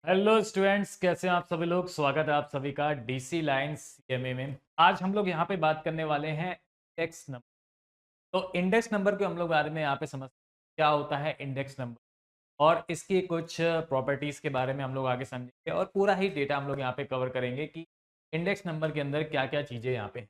Hello students, कैसे हैं आप सभी लोग। स्वागत है आप सभी का डीसी लाइन सीएमए में। आज हम लोग यहाँ पे बात करने वाले हैं इंडेक्स नंबर। तो इंडेक्स नंबर के हम लोग बारे में यहाँ पे समझते हैं क्या होता है इंडेक्स नंबर, और इसकी कुछ प्रॉपर्टीज के बारे में हम लोग आगे समझेंगे और पूरा ही डेटा हम लोग यहाँ पे कवर करेंगे कि इंडेक्स नंबर के अंदर क्या क्या चीजें यहाँ पे हैं।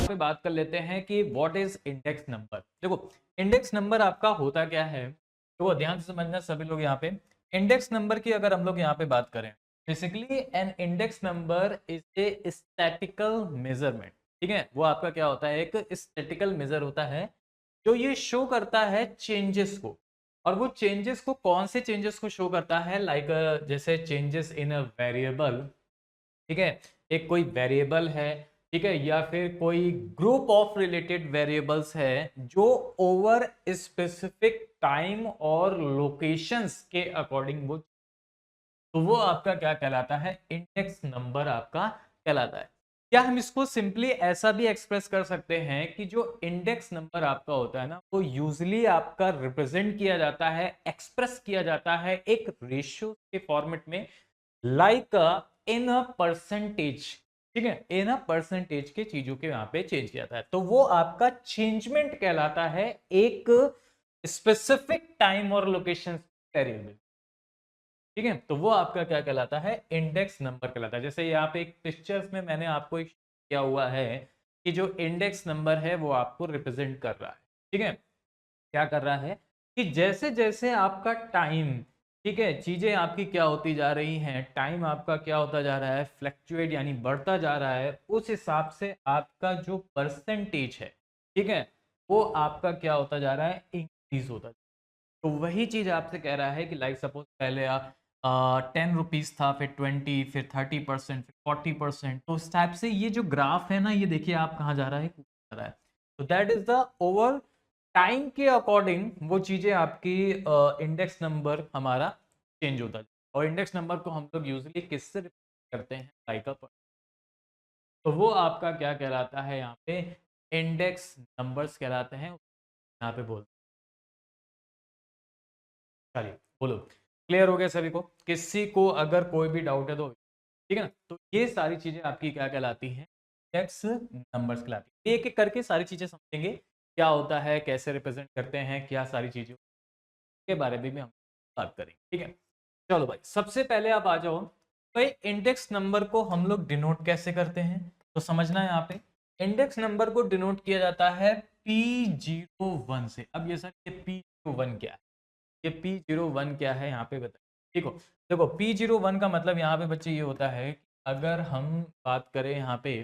पे बात कर लेते हैं कि व्हाट इज इंडेक्स नंबर। देखो, इंडेक्स नंबर आपका होता क्या है, तो ध्यान से समझना सभी लोग। यहाँ पे इंडेक्स नंबर की अगर हम लोग यहाँ पे बात करें, basically an index number is a statistical measurement. ठीक है, वो आपका क्या होता है, एक स्टैटिकल मेजर होता है जो ये शो करता है चेंजेस को। और वो चेंजेस को, कौन से चेंजेस को शो करता है, लाइक जैसे चेंजेस इन अ वेरिएबल। ठीक है, एक कोई वेरिएबल है, ठीक है, या फिर कोई ग्रुप ऑफ रिलेटेड वेरिएबल्स है जो ओवर स्पेसिफिक टाइम और लोकेशंस के अकॉर्डिंग वो, तो वो आपका क्या कहलाता है, इंडेक्स नंबर आपका कहलाता है। क्या हम इसको सिंपली ऐसा भी एक्सप्रेस कर सकते हैं कि जो इंडेक्स नंबर आपका होता है ना, वो यूजली आपका रिप्रेजेंट किया जाता है, एक्सप्रेस किया जाता है एक रेशियो के फॉर्मेट में, लाइक इन अ परसेंटेज। ठीक है, इन अ परसेंटेज के चीजों के यहां पे चेंज किया जाता है, तो वो आपका चेंजमेंट कहलाता है एक स्पेसिफिक टाइम और लोकेशन वेरिएबल। ठीक है, तो वो आपका क्या कहलाता है, इंडेक्स नंबर कहलाता है। जैसे यहाँ पे एक पिक्चर्स में मैंने आपको एक किया हुआ है कि जो इंडेक्स नंबर है वो आपको रिप्रेजेंट कर रहा है। ठीक है, क्या कर रहा है कि जैसे जैसे आपका टाइम, ठीक है, चीजें आपकी क्या होती जा रही हैं, टाइम आपका क्या होता जा रहा है, फ्लक्चुएट यानी बढ़ता जा रहा है, उस हिसाब से आपका जो परसेंटेज है, ठीक है, वो आपका क्या होता जा रहा है, इंक्रीज होता जा रहा है। तो वही चीज आपसे कह रहा है कि लाइक सपोज पहले आप 10 रुपीज था, फिर 20, फिर 30%, फिर 40%। तो उस टाइप से ये जो ग्राफ है ना, ये देखिए आप कहाँ जा रहा है, जा रहा है। तो that is the over time के अकॉर्डिंग वो चीजें आपकी इंडेक्स नंबर हमारा चेंज होता है। और इंडेक्स नंबर को हम लोग यूजली किससे रिप्रेजेंट करते हैं, लाइक अ, तो वो आपका क्या कहलाता है यहाँ पे, इंडेक्स नंबर्स कहलाते हैं। यहाँ पे बोल, चलिए बोलो, क्लियर हो गया सभी को। किसी को अगर कोई भी डाउट है तो, ठीक है ना। तो ये सारी चीजें आपकी क्या कहलाती हैं, इंडेक्स नंबर्स कहलाती हैं। एक एक करके सारी चीजें समझेंगे, क्या होता है, कैसे रिप्रेजेंट करते हैं, क्या सारी चीजें के बारे में भी हम बात करेंगे। ठीक है, चलो भाई, सबसे पहले आप आ जाओ भाई, इंडेक्स नंबर को हम लोग डिनोट कैसे करते हैं। तो समझना है, यहाँ पे इंडेक्स नंबर को डिनोट किया जाता है P01 से। अब ये सर, ये P01 क्या है, ये P01 क्या है, यहाँ पे बताइए। देखो, देखो P01 का मतलब यहाँ पे बच्चे ये होता है कि अगर हम बात करें यहाँ पे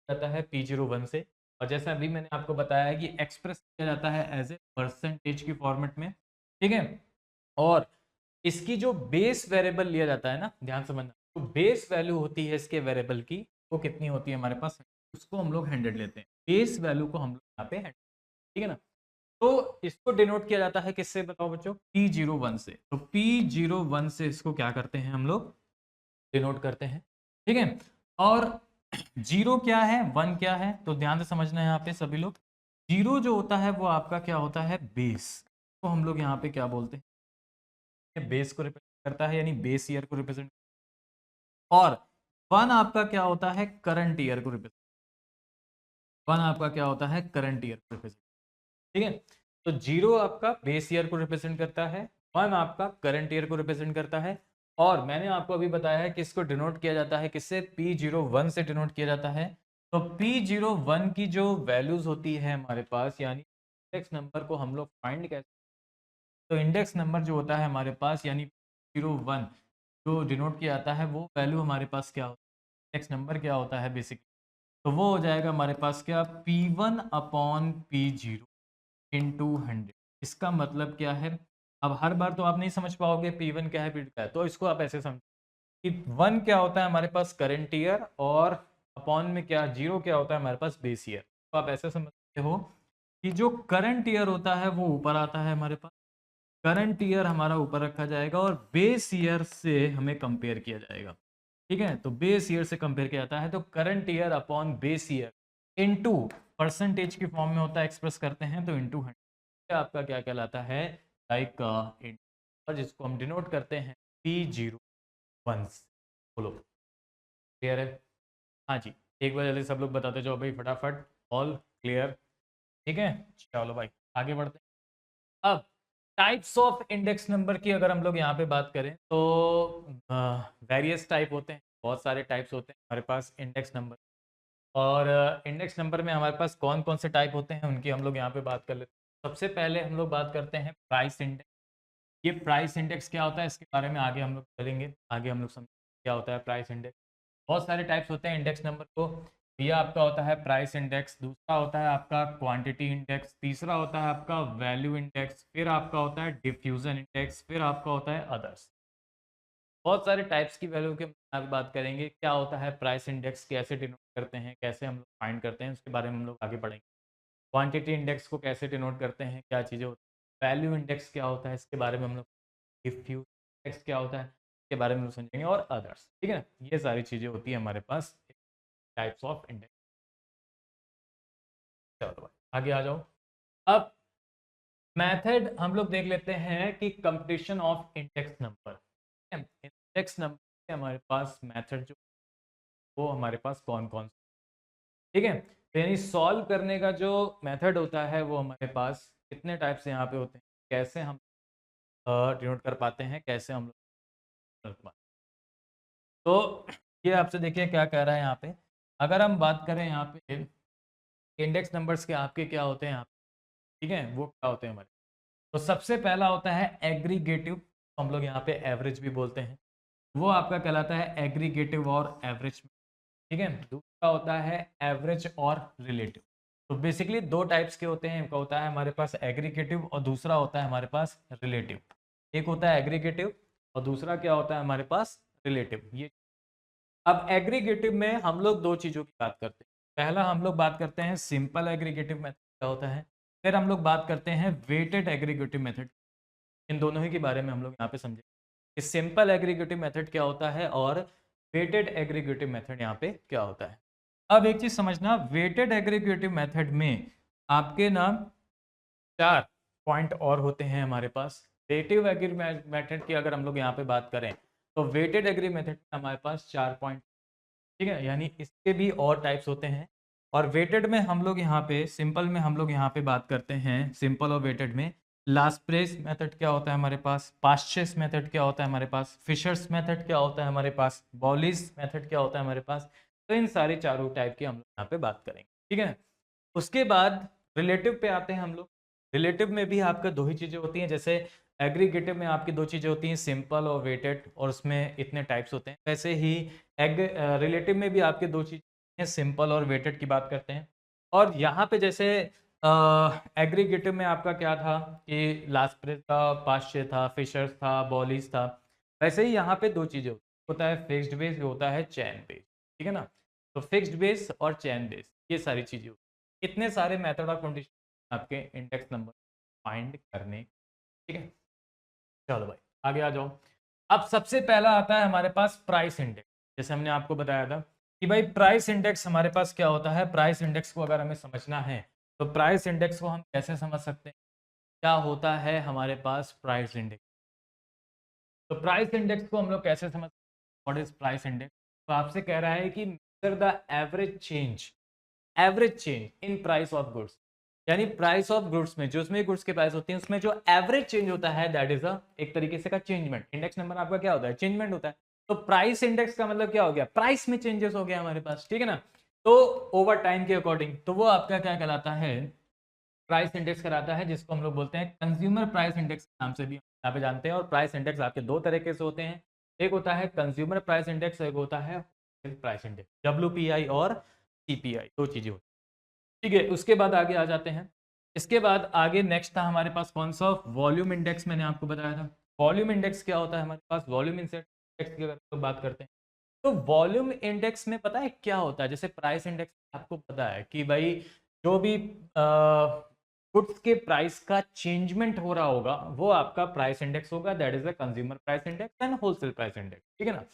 जाता है P01 से, और जैसे अभी मैंने आपको बताया है कि एक्सप्रेस किया जाता है एज ए परसेंटेज की फॉर्मेट में। ठीक है, और इसकी जो बेस वेरिएबल लिया जाता है ना, ध्यान समझना, तो बेस वैल्यू होती है इसके वेरिएबल की, वो कितनी होती है हमारे पास, उसको हम लोग 100 लेते हैं, बेस वैल्यू को हम लोग यहाँ पे 100। ठीक है ना, तो इसको डिनोट किया जाता है किससे, बताओ बच्चों, P01 से। तो P01 से इसको क्या करते हैं हम लोग, डिनोट करते हैं। ठीक है, और जीरो क्या है, वन क्या है, तो ध्यान से समझना है यहाँ पे सभी लोग। जीरो जो होता है वो आपका क्या होता है, बेस, तो हम लोग यहाँ पे क्या बोलते हैं, बेस को रिप्रेजेंट करता है, यानी बेस ईयर को रिप्रेजेंट। और वन आपका क्या होता है, करंट ईयर को रिप्रेजेंट, वन आपका क्या होता है, करंट ईयर को रिप्रेजेंट। ठीक है, तो जीरो आपका बेस ईयर को रिप्रेजेंट करता है, वन आपका करंट ईयर को रिप्रेजेंट करता है। और मैंने आपको अभी बताया है कि इसको डिनोट किया जाता है किससे, P01 से डिनोट किया जाता है। तो P01 की जो वैल्यूज होती है हमारे पास, यानी इंडेक्स नंबर को हम लोग फाइंड कैसे, तो इंडेक्स नंबर जो होता है हमारे पास, यानी 01 जो डिनोट किया जाता है, वो वैल्यू हमारे पास क्या होता है, इंडेक्स नंबर क्या होता है बेसिकली, तो वो हो जाएगा हमारे पास क्या, P1/P0 इंटू 100। इसका मतलब क्या है, अब हर बार तो आप नहीं समझ पाओगे P1 क्या है, P2 क्या है, तो इसको आप ऐसे समझ कि वन क्या होता है हमारे पास, करंट ईयर, और अपॉन में क्या, जीरो क्या होता है हमारे पास, बेस ईयर। तो आप ऐसे समझते हो कि जो करंट ईयर होता है वो ऊपर आता है हमारे पास, करंट ईयर हमारा ऊपर रखा जाएगा और बेस ईयर से हमें कंपेयर किया जाएगा। ठीक है, तो बेस ईयर से कंपेयर किया जाता है, तो current year upon base year into percentage की फॉर्म में होता है, एक्सप्रेस करते हैं तो इनटू 100 आपका क्या कहलाता है, लाइक और जिसको हम डिनोट करते हैं P01। बोलो क्लियर है? हाँ जी, एक बार जल्दी सब लोग बताते जाओ भाई फटाफट, ऑल क्लियर? ठीक है, चलो भाई आगे बढ़ते हैं। अब टाइप्स ऑफ इंडेक्स नंबर की अगर हम लोग यहाँ पे बात करें तो वेरियस टाइप होते हैं, बहुत सारे टाइप्स होते हैं हमारे पास इंडेक्स नंबर। और इंडेक्स नंबर में हमारे पास कौन कौन से टाइप होते हैं उनकी हम लोग यहाँ पे बात कर लेते हैं। सबसे पहले हम लोग बात करते हैं प्राइस इंडेक्स। ये प्राइस इंडेक्स क्या होता है इसके बारे में आगे हम लोग करेंगे, आगे हम लोग समझेंगे क्या होता है प्राइस इंडेक्स। बहुत सारे टाइप्स होते हैं इंडेक्स नंबर को। ये आपका होता है प्राइस इंडेक्स, दूसरा होता है आपका क्वांटिटी इंडेक्स, तीसरा होता है आपका वैल्यू इंडेक्स, फिर आपका होता है डिफ्यूजन इंडेक्स, फिर आपका होता है अदर्स। बहुत सारे टाइप्स की वैल्यू के आज बात करेंगे, क्या होता है प्राइस इंडेक्स, कैसे डिनोट करते हैं, कैसे हम लोग फाइंड करते हैं, उसके बारे में हम लोग आगे बढ़ेंगे। क्वांटिटी इंडेक्स को कैसे डिनोट करते हैं, क्या चीज़ें होती हैं, वैल्यू इंडेक्स क्या होता है इसके बारे में हम लोग, डिफ्यूज इंडेक्स क्या होता है इसके बारे में हम लोग समझेंगे, और अदर्स। ठीक है ना, ये सारी चीज़ें होती है हमारे पास टाइप्स ऑफ इंडेक्स। चलो भाई आगे आ जाओ। अब मेथड हम लोग देख लेते हैं कि competition of index number. Index number के हमारे पास मेथड जो वो हमारे पास कौन कौन से, ठीक है, तो यानी सॉल्व करने का जो मेथड होता है वो हमारे पास कितने टाइप से यहाँ पे होते हैं, कैसे हम डिनोट कर पाते हैं, कैसे हम लोग कर पाते हैं। तो ये आपसे देखिए क्या कह रहा है यहाँ पे, अगर हम बात करें यहाँ पे इंडेक्स नंबर्स के आपके क्या होते हैं यहाँ पे, ठीक है, वो क्या होते हैं हमारे, तो सबसे पहला होता है एग्रीगेटिव, हम लोग यहाँ पे एवरेज भी बोलते हैं, वो आपका कहलाता है एग्रीगेटिव और एवरेज। ठीक है, दूसरा होता है एवरेज और रिलेटिव। तो बेसिकली दो टाइप्स के होते हैं, एक होता है हमारे पास एग्रीगेटिव और दूसरा होता है हमारे पास रिलेटिव। एक होता है एग्रीगेटिव और दूसरा क्या होता है हमारे पास रिलेटिव। ये अब एग्रीगेटिव में हम लोग दो चीज़ों की बात करते हैं। पहला हम लोग बात करते हैं सिंपल एग्रीगेटिव मेथड क्या होता है, फिर हम लोग बात करते हैं वेटेड एग्रीगेटिव मेथड। इन दोनों ही के बारे में हम लोग यहाँ पे समझेंगे कि सिंपल एग्रीगेटिव मेथड क्या होता है और वेटेड एग्रीगेटिव मेथड यहाँ पे क्या होता है। अब एक चीज समझना, वेटेड एग्रीगेटिव मेथड में आपके नाम 4 पॉइंट और होते हैं हमारे पास। वेटेड एग्री मेथड की अगर हम लोग यहाँ पे बात करें तो वेटेड एग्री मेथड में हमारे पास 4 पॉइंट, ठीक है, यानी इसके भी और टाइप्स होते हैं। और वेटेड में हम लोग यहाँ पे, सिंपल में हम लोग यहाँ पे बात करते हैं, सिंपल और वेटेड में लास्प्रेस मेथड क्या होता है हमारे पास, पास्चेस मेथड क्या होता है हमारे पास, फिशर्स मेथड क्या होता है हमारे पास, बॉलिस मेथड क्या होता है हमारे पास। तो इन सारी चारों टाइप की हम लोग यहाँ पे बात करेंगे, ठीक है। उसके बाद रिलेटिव पे आते हैं हम लोग। रिलेटिव में भी आपका दो ही चीज़ें होती हैं, जैसे एग्रीगेटिव में आपकी दो चीज़ें होती हैं, सिंपल और वेटेड, और उसमें इतने टाइप्स होते हैं। वैसे ही रिलेटिव में भी आपके दो चीज़ें, सिंपल और वेटेड की बात करते हैं। और यहाँ पे जैसे एग्रीगेटिव में आपका क्या था कि लास्प्रे था, पाश्चे था, फिशर्स था, बॉलिस था। वैसे ही यहाँ पे दो चीज़ें होता है, फिक्स्ड बेस होता है चैन बेस, ठीक है ना। तो फिक्स्ड बेस और चैन बेस ये सारी चीज़ें होती हैं। इतने सारे मेथड ऑफ कंडीशन आपके इंडेक्स नंबर फाइंड करने, ठीक है। चलो भाई आगे आ जाओ। अब सबसे पहला आता है हमारे पास प्राइस इंडेक्स। जैसे हमने आपको बताया था कि भाई प्राइस इंडेक्स हमारे पास क्या होता है, प्राइस इंडेक्स को अगर हमें समझना है तो प्राइस इंडेक्स को हम कैसे समझ सकते हैं, क्या होता है हमारे पास प्राइस इंडेक्स। तो प्राइस इंडेक्स को हम लोग कैसे समझ, व्हाट इज प्राइस इंडेक्स। तो आपसे कह रहा है कि measure the average change in price of goods, यानी प्राइस ऑफ गुड्स में जो उसमें गुड्स के प्राइस होती हैं उसमें जो एवरेज चेंज होता है दैट इज एक तरीके से का चेंजमेंट। इंडेक्स नंबर आपका क्या होता है, चेंजमेंट होता है। तो प्राइस इंडेक्स का मतलब क्या हो गया, प्राइस में चेंजेस हो गया हमारे पास, ठीक है ना। तो ओवर टाइम के अकॉर्डिंग, तो वो आपका क्या कहलाता है, प्राइस इंडेक्स कराता है, जिसको हम लोग बोलते हैं कंज्यूमर प्राइस इंडेक्स के नाम से भी यहाँ पे जानते हैं। और प्राइस इंडेक्स आपके दो तरीके से होते हैं, एक होता है कंज्यूमर प्राइस इंडेक्स, एक होता है प्राइस इंडेक्स, WPI और CPI, दो चीजें होती हैं, ठीक है। उसके बाद आगे आ जाते हैं। इसके बाद आगे नेक्स्ट था हमारे पास कौन सा, वॉल्यूम इंडेक्स, मैंने आपको बताया था। वॉल्यूम इंडेक्स क्या होता है हमारे पास, वॉल्यूम इंडेक्स की अगर हम लोग बात करते हैं तो वॉल्यूम इंडेक्स में पता है क्या होता है, जैसे प्राइस इंडेक्स आपको पता है कि भाई जो भी गुड्स के प्राइस का चेंजमेंट हो रहा होगा वो आपका प्राइस इंडेक्स होगा, that is the consumer price index and wholesale price index, ठीक है ना।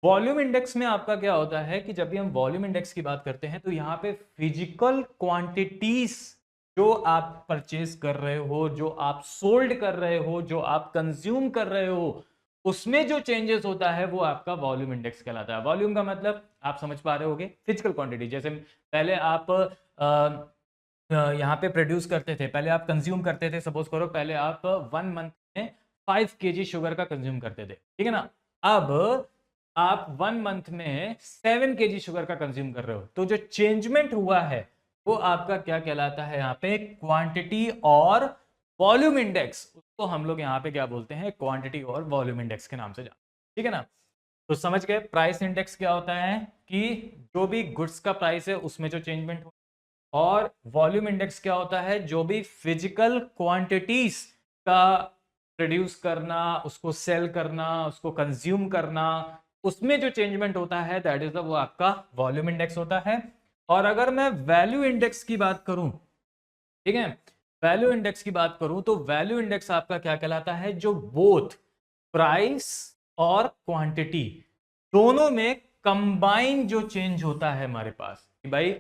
वॉल्यूम इंडेक्स में आपका क्या होता है कि जब भी हम वॉल्यूम इंडेक्स की बात करते हैं तो यहाँ पे फिजिकल क्वांटिटीज जो आप परचेज कर रहे हो, जो आप सोल्ड कर रहे हो, जो आप कंज्यूम कर रहे हो, उसमें जो चेंजेस होता है वो आपका वॉल्यूम इंडेक्स कहलाता है। वॉल्यूम का मतलब आप समझ पा रहे होगे, फिजिकल क्वांटिटी। जैसे पहले आप यहाँ पे प्रोड्यूस करते थे, पहले आप कंज्यूम करते थे, सपोज करो पहले आप 1 मंथ में 5 kg शुगर का कंज्यूम करते थे, ठीक है ना। अब आप 1 मंथ में 7 kg शुगर का कंज्यूम कर रहे हो, तो जो चेंजमेंट हुआ है वो आपका क्या कहलाता है, यहाँ पे क्वांटिटी और वॉल्यूम इंडेक्स। उसको हम लोग यहाँ पे क्या बोलते हैं, क्वांटिटी और वॉल्यूम इंडेक्स के नाम से जानते हैं, ठीक है ना। तो समझ गए प्राइस इंडेक्स क्या होता है कि जो भी गुड्स का प्राइस है उसमें जो चेंजमेंट हो, और वॉल्यूम इंडेक्स क्या होता है, जो भी फिजिकल क्वांटिटीज का प्रोड्यूस करना, उसको सेल करना, उसको कंज्यूम करना, उसमें जो चेंजमेंट होता है दैट इज वो आपका वॉल्यूम इंडेक्स होता है। और अगर मैं वैल्यू इंडेक्स की बात करूं, ठीक है, वैल्यू इंडेक्स की बात करूं तो वैल्यू इंडेक्स आपका क्या कहलाता है, जो बोथ प्राइस और क्वांटिटी दोनों में कंबाइन जो चेंज होता है हमारे पास, कि भाई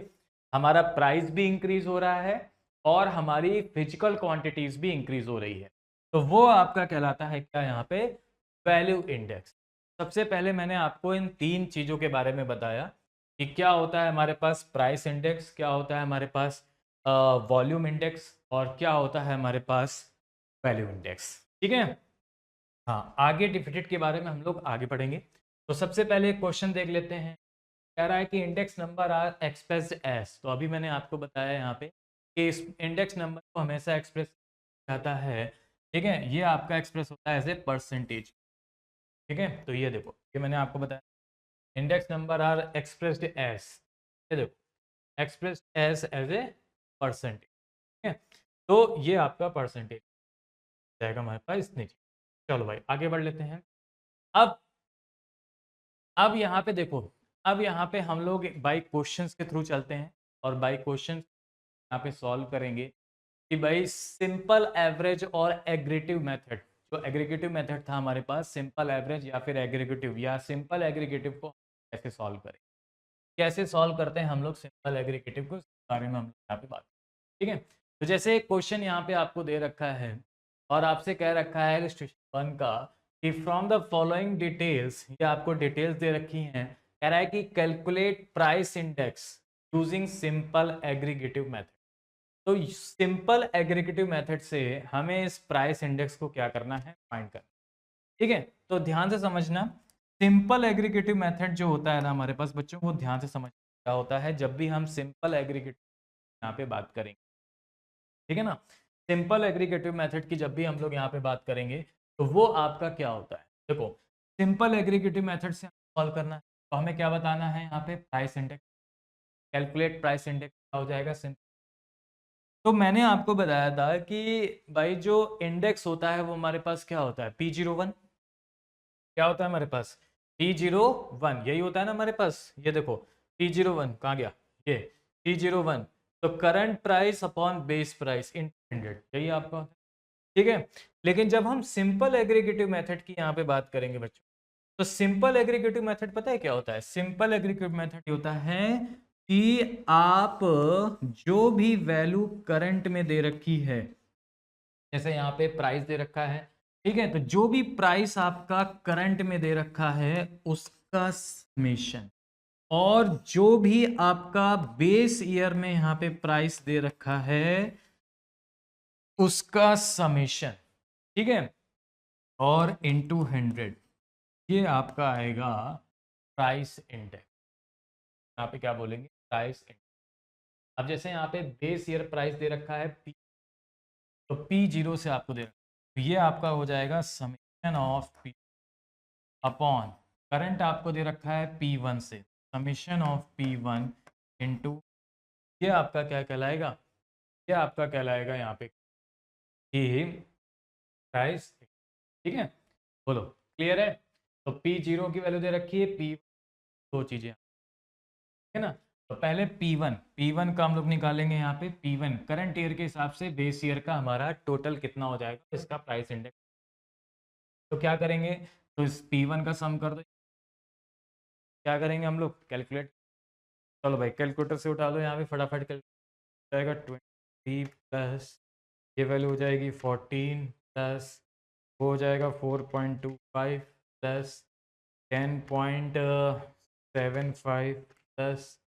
हमारा प्राइस भी इंक्रीज हो रहा है और हमारी फिजिकल क्वांटिटीज भी इंक्रीज हो रही है, तो वो आपका कहलाता है क्या यहाँ पे, वैल्यू इंडेक्स। सबसे पहले मैंने आपको इन 3 चीजों के बारे में बताया कि क्या होता है हमारे पास प्राइस इंडेक्स, क्या होता है हमारे पास वॉल्यूम इंडेक्स, और क्या होता है हमारे पास वैल्यू इंडेक्स, ठीक है। हाँ, आगे डिफिसिट के बारे में हम लोग आगे पढ़ेंगे। तो सबसे पहले एक क्वेश्चन देख लेते हैं। कह रहा है कि index number are expressed as, तो अभी मैंने आपको बताया यहाँ पे कि इस इंडेक्स नंबर को हमेशा एक्सप्रेस जाता है, ठीक है, ये आपका एक्सप्रेस होता है एज ए परसेंटेज, ठीक है। तो ये देखो, ये मैंने आपको बताया index number are expressed as, ये देखो एक्सप्रेस्ड एज ए परसेंटेज, ठीक है। तो ये आपका परसेंटेज जाएगा हमारे पास इतनी चीज। चलो भाई आगे बढ़ लेते हैं। अब अब यहाँ पे देखो, अब यहाँ पे हम लोग बाई क्वेश्चंस के थ्रू चलते हैं और बाई क्वेश्चंस यहाँ पे सॉल्व करेंगे कि भाई सिंपल एवरेज और एग्रीगेटिव मेथड, जो एग्रीगेटिव मेथड था हमारे पास, सिंपल एवरेज या फिर एग्रीगेटिव, या सिंपल एग्रीगेटिव को कैसे सॉल्व करें, कैसे सॉल्व करते हैं हम लोग सिंपल एग्रीगेटिव को, इस बारे में हम लोग यहाँ पे बात करें, ठीक है। तो जैसे क्वेश्चन यहाँ पे आपको दे रखा है और आपसे कह रखा है इलस्ट्रेशन 1 का कि फ्रॉम द फॉलोइंग डिटेल्स, ये आपको डिटेल्स दे रखी हैं, कह रहा है कि calculate price index using simple aggregative method. तो सिंपल एग्रीगेटिव मेथड से हमें इस प्राइस इंडेक्स को क्या करना है, फाइंड करना, ठीक है। तो ध्यान से समझना, सिंपल एग्रीगेटिव मेथड जो होता है ना हमारे पास बच्चों, वो ध्यान से समझ क्या होता है जब भी हम सिंपल एग्रीगेटिव यहाँ पे बात करेंगे, ठीक है ना। सिंपल एग्रीगेटिव मेथड की जब भी हम लोग यहाँ पे बात करेंगे तो वो आपका क्या होता है, देखो सिंपल एग्रीगेटिव मेथड से सॉल्व करना है तो हमें क्या बताना है, यहाँ पे price index, calculate price index क्या हो जाएगा, सिंपल। तो मैंने आपको बताया था कि भाई जो इंडेक्स होता है वो हमारे पास क्या होता है, P01, क्या होता है हमारे पास, P01, यही होता है ना हमारे पास। ये देखो P01 कहाँ गया, ये P01, तो current price upon base price in 100, यही आपका होता है, ठीक है। लेकिन जब हम सिंपल एग्रीगेटिव मेथड की यहाँ पे बात करेंगे बच्चों, तो सिंपल एग्रीगेटिव मेथड पता है क्या होता है, सिंपल एग्रीगेटिव मेथड होता है कि आप जो भी वैल्यू करंट में दे रखी है, जैसे यहाँ पे प्राइस दे रखा है, ठीक है, तो जो भी प्राइस आपका करंट में दे रखा है उसका समेशन, और जो भी आपका बेस ईयर में यहाँ पे प्राइस दे रखा है उसका समेशन, ठीक है, और इनटू 100, ये आपका आएगा प्राइस इंडेक्स। यहाँ पे क्या बोलेंगे, प्राइस इंडेक्स। अब जैसे यहाँ पे बेस ईयर प्राइस दे रखा है पी, तो P0 से आपको दे रखा है, तो ये आपका हो जाएगा summation of P upon current आपको दे रखा है P1 से, समेशन ऑफ P1 इंटू, ये आपका क्या कहलाएगा, ये आपका कहलाएगा यहाँ पे कि प्राइस, ठीक है। बोलो क्लियर है। तो P0 की वैल्यू दे रखी है P, दो चीजें, है ना। तो पहले P1 का हम लोग निकालेंगे, यहाँ पे P1 करंट ईयर के हिसाब से बेस ईयर का हमारा टोटल कितना हो जाएगा, इसका प्राइस इंडेक्स। तो क्या करेंगे, तो इस P1 का सम कर दो, क्या करेंगे हम लोग, कैलकुलेट। चलो भाई कैलकुलेटर से उठा लो यहाँ पे फटाफट, कैलकुलेट जाएगा 20 प्लस ये वैल्यू हो जाएगी 14 प्लस वो हो जाएगा 4.25 प्लस 10.75 प्लस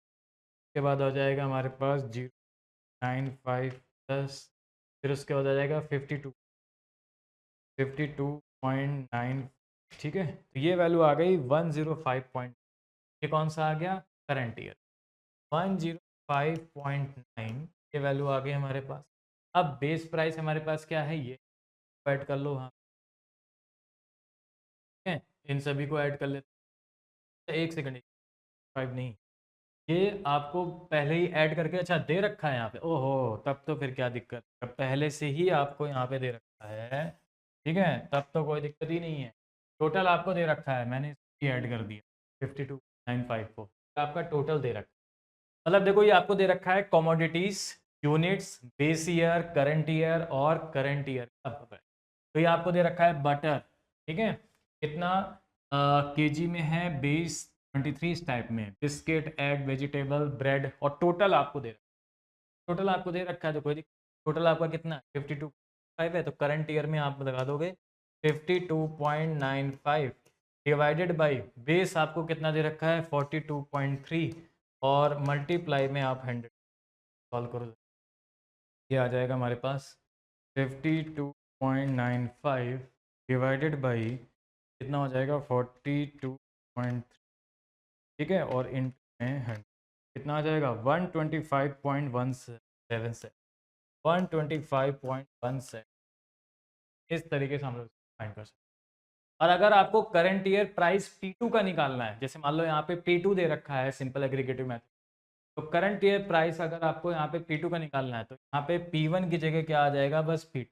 के बाद हो जाएगा हमारे पास 0.95 प्लस फिर उसके बाद आ जाएगा 52.9। ठीक है, तो ये वैल्यू आ गई 105 ये कौन सा आ गया, करंट ईयर 105.9 ये वैल्यू आ गई हमारे पास। अब बेस प्राइस हमारे पास क्या है, ये ऐड कर लो, हाँ ठीक है, इन सभी को ऐड कर लेते हैं। एक सेकंड, 5 नहीं, ये आपको पहले ही ऐड करके अच्छा दे रखा है यहाँ पे, ओहो तब तो फिर क्या दिक्कत, जब पहले से ही आपको यहाँ पे दे रखा है, ठीक है, तब तो कोई दिक्कत ही नहीं है। टोटल आपको दे रखा है, मैंने इसकी ऐड कर दिया 52.95 को, आपका टोटल दे रखा है। मतलब देखो ये आपको दे रखा है commodities, units, base year, current year और करंट ईयर का। तो ये आपको दे रखा है बटर, ठीक है, कितना केजी में है, बेस 23 इस टाइप में, बिस्किट, एग, वेजिटेबल, ब्रेड, और टोटल आपको दे रखा है, टोटल आपको दे रखा है तो कोई दिक्कत, टोटल आपका कितना 52.5 है, तो करंट ईयर में आप लगा दोगे 52.95 डिवाइडेड बाई बेस आपको कितना दे रखा है 42.3 और मल्टीप्लाई में आप 100 सॉल्व करो, ये आ जाएगा हमारे पास 52.95 डिवाइडेड बाई कितना हो जाएगा 42. ठीक है, और इन में 100 कितना आ जाएगा 125.17 125.17। इस तरीके से हम लोग फाइंड कर सकते हैं। और अगर आपको करंट ईयर प्राइस P2 का निकालना है, जैसे मान लो यहाँ पे P2 दे रखा है सिंपल एग्रीगेटिव मेथड, तो करंट ईयर प्राइस अगर आपको यहाँ पे P2 का निकालना है तो यहाँ पे P1 की जगह क्या आ जाएगा, बस P2,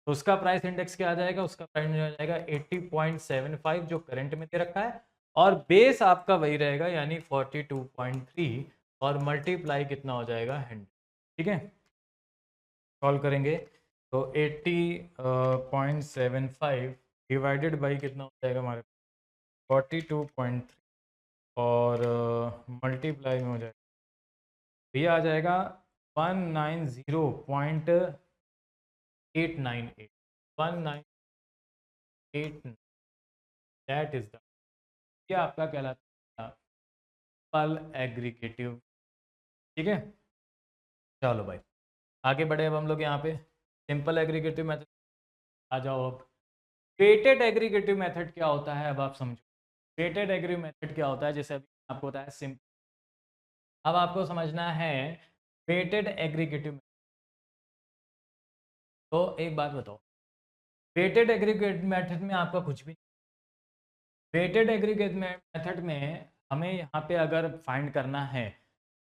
तो उसका प्राइस इंडेक्स क्या आ जाएगा, उसका प्राइस आ जाएगा 80.75 जो करंट में दे रखा है, और बेस आपका वही रहेगा यानी 42.3 और मल्टीप्लाई कितना हो जाएगा 100। ठीक है, सॉल्व करेंगे तो 80.75 डिवाइडेड बाई कितना हो जाएगा हमारे 42.3 और मल्टीप्लाई में हो जाएगा, तो ये आ जाएगा 190.898 1989, दैट इज द, ये आपका कहलाता है पल एग्रीगेटिव। ठीक है, चलो भाई आगे बढ़े अब हम लोग यहाँ पे सिंपल एग्रीगेटिव मेथड आ जाओ। अब वेटेड एग्रीगेटिव मेथड क्या होता है, अब आप समझो वेटेड एग्रीगेटिव मेथड क्या होता है, जैसे अभी आपको बताया सिंपल, अब आपको समझना है वेटेड एग्रीगेटिव। तो एक बात बताओ, वेटेड एग्रीगेट मेथड में आपका कुछ भी, वेटेड एग्रीगेट मेथड में हमें यहाँ पे अगर फाइंड करना है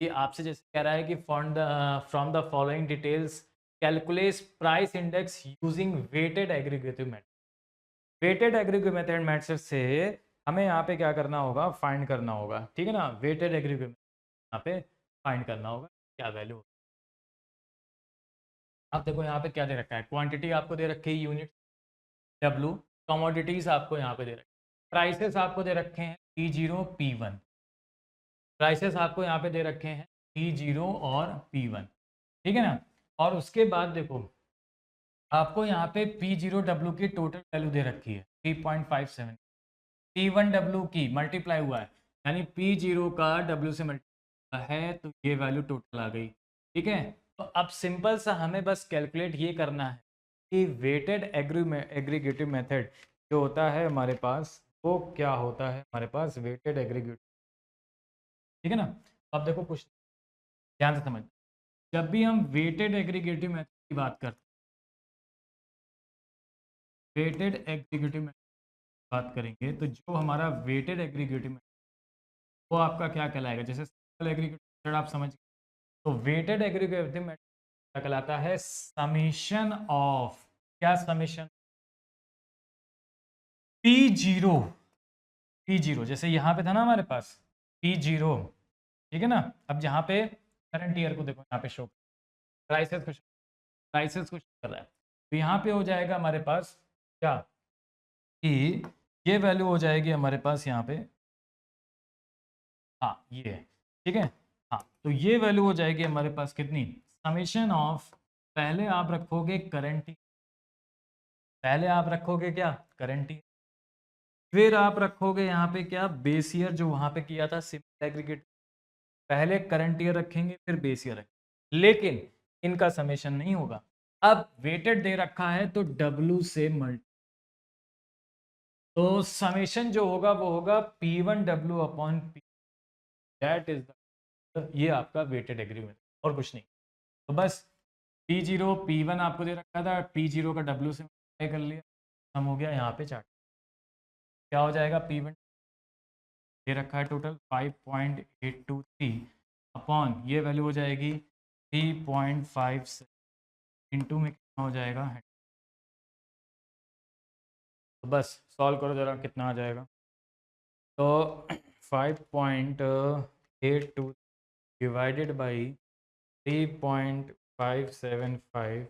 कि आपसे जैसे कह रहा है कि from the following details calculate price index using weighted aggregative method, weighted aggregative method से हमें यहाँ पे क्या करना होगा, फाइंड करना होगा, ठीक है ना, वेटेड एग्रीगेटिव यहाँ पे फाइंड करना होगा क्या वैल्यू। आप देखो यहाँ पे क्या दे रखा है, क्वांटिटी आपको दे रखी है यूनिट W, कमोडिटीज आपको यहाँ पे दे रखे, प्राइसेस आपको दे रखे हैं P0 P1, प्राइसेस आपको यहाँ पे दे रखे हैं P0 और P1, ठीक है ना, और उसके बाद देखो आपको यहाँ पे P0W की टोटल वैल्यू दे रखी है 3.57, P1W की मल्टीप्लाई हुआ है यानी P0 का W से मल्टीप्लाई है तो ये वैल्यू टोटल आ गई। ठीक है, तो अब सिंपल सा हमें बस कैलकुलेट ये करना है कि वेटेड एग्रीगेटिव मेथड जो होता है हमारे पास वो क्या होता है, हमारे पास वेटेड एग्रीगेटिव, ठीक है ना। अब देखो कुछ ध्यान से समझ, जब भी हम वेटेड एग्रीगेटिव मेथड की बात करते हैं, वेटेड एग्रीगेटिव मेथड की बात करेंगे तो जो हमारा वेटेड एग्रीगेटिव मेथड वो आपका क्या कहलाएगा, जैसे सिंपल एग्रीगेटिव मेथड आप समझ, तो वेटेड एग्रीगेटिव मेथड क्या कहलाता है, समीशन ऑफ, क्या समीशन, P0, P0 जैसे यहाँ पे था ना हमारे पास P0, ठीक है ना। अब यहाँ पे करंट ईयर को देखो, यहाँ पे शो प्राइसेस को शो कर रहा है, तो यहाँ पे हो जाएगा हमारे पास क्या कि ये वैल्यू हो जाएगी हमारे पास यहाँ पे हाँ ये है, ठीक है। हाँ तो ये वैल्यू हो जाएगी हमारे पास कितनी, समेशन ऑफ, पहले आप रखोगे करंट, पहले आप रखोगे क्या, करंट, फिर आप रखोगे यहाँ पे क्या, बेस ईयर जो वहां पे किया था सिंपल एग्रीगेट, पहले करंट ईयर रखेंगे फिर बेस ईयर रखेंगे, लेकिन इनका समेशन नहीं होगा। अब वेटेड दे रखा है तो W से मल्टी, तो समेशन जो होगा वो होगा P1W upon P, that is ये आपका वेटेड एग्रीमेंट और कुछ नहीं। तो बस P0 P1 आपको दे रखा था, P0 का W से मल्टीप्लाई कर लिया, हम हो गया यहाँ पे चार्ट, क्या हो जाएगा, P1 दे रखा है टोटल 5.823 अपॉन ये वैल्यू हो जाएगी 3.5 इंटू में कितना हो जाएगा, तो बस सॉल्व करो जरा कितना आ जाएगा। तो 5.82 डिवाइडेड बाई 3.575,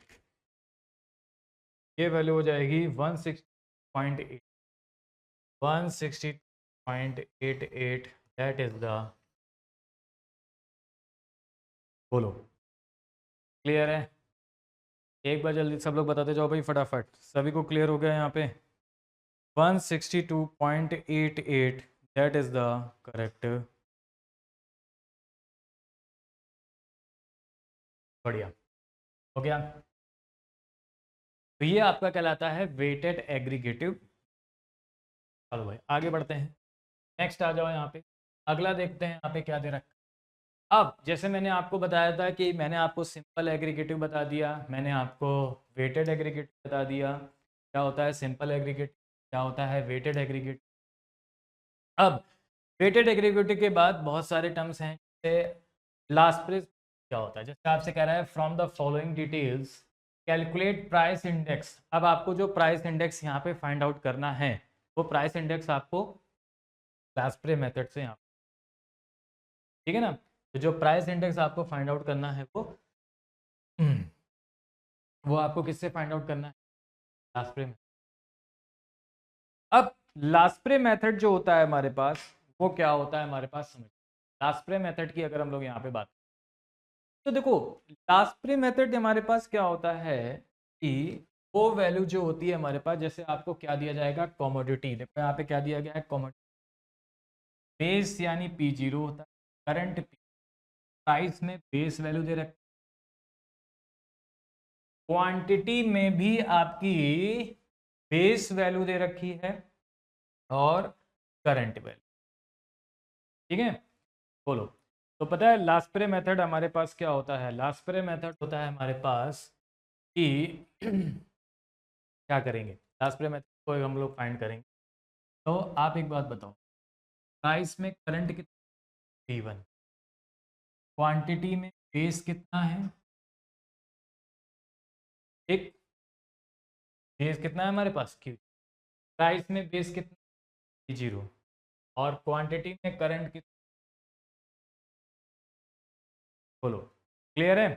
ये वैल्यू हो जाएगी 160.8, 160.88, दैट इज द, बोलो क्लियर है। एक बार जल्दी सब लोग बताते जाओ भाई फटाफट, सभी को क्लियर हो गया यहाँ पे, 162.88, दैट इज द करेक्ट, बढ़िया हो गया। तो ये आपका कहलाता है वेटेड एग्रीगेटिव। चलो भाई आगे बढ़ते हैं, नेक्स्ट आ जाओ यहाँ पे, अगला देखते हैं यहाँ पे क्या दे रखा है। अब जैसे मैंने आपको बताया था कि मैंने आपको सिंपल एग्रीगेटिव बता दिया, मैंने आपको वेटेड एग्रीगेटिव बता दिया, क्या होता है सिंपल एग्रीगेटिव, क्या होता है वेटेड एग्रीगेटिव। अब वेटेड एग्रीगेटिव के बाद बहुत सारे टर्म्स हैं, जैसे लास्ट प्रेस क्या होता है, जैसे आपसे कह रहा है from the following details calculate price index. अब आपको जो प्राइस इंडेक्स यहाँ पे फाइंड आउट करना है, वो प्राइस इंडेक्स आपको लास्प्रे मेथड से यहाँ, ठीक है ना। तो जो प्राइस इंडेक्स आपको फाइंड आउट करना है वो आपको किससे फाइंड आउट करना है, लास्प्रे में। अब लास्प्रे मेथड जो होता है हमारे पास, वो क्या होता है हमारे पास, समझ, लास्प्रे मेथड की अगर हम लोग यहाँ पे बात, तो देखो लास्प्रे मेथड हमारे पास क्या होता है कि वो वैल्यू जो होती है हमारे पास, जैसे आपको क्या दिया जाएगा, कमोडिटी, देखो यहाँ पे क्या दिया गया है, कमोडिटी, बेस यानी P0 होता है, करंट प्राइस में बेस वैल्यू दे रखी, क्वांटिटी में भी आपकी बेस वैल्यू दे रखी है और करंट वैल्यू, ठीक है। बोलो, तो पता है लास्प्रे मेथड हमारे पास क्या होता है, लास्प्रे मेथड होता है हमारे पास कि क्या करेंगे, लास्प्रे मेथड को हम लोग फाइंड करेंगे। तो आप एक बात बताओ, प्राइस में करंट कितना, P1, क्वांटिटी में बेस कितना है, एक बेस कितना है हमारे पास Q, प्राइस में बेस कितना P0, और क्वांटिटी में करंट कितना, बोलो क्लियर है।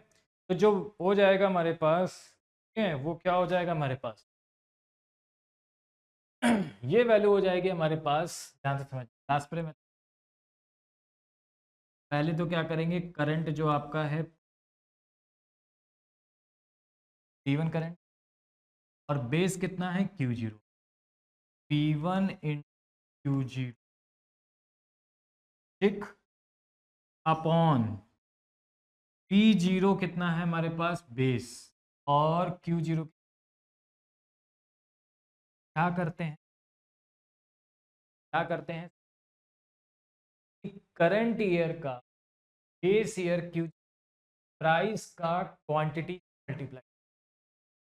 तो जो हो जाएगा हमारे पास, ठीक है, वो क्या हो जाएगा हमारे पास ये वैल्यू हो जाएगी हमारे पास, ध्यान से समझ, लास्प्रे में पहले तो क्या करेंगे, करंट जो आपका है P1 करंट, और बेस कितना है Q0, P1 इन Q0, ठीक, अपॉन P0 कितना है हमारे पास बेस, और Q0 क्या करते हैं, क्या करते हैं, करंट ईयर का बेस ईयर Q, प्राइस का क्वांटिटी मल्टीप्लाई,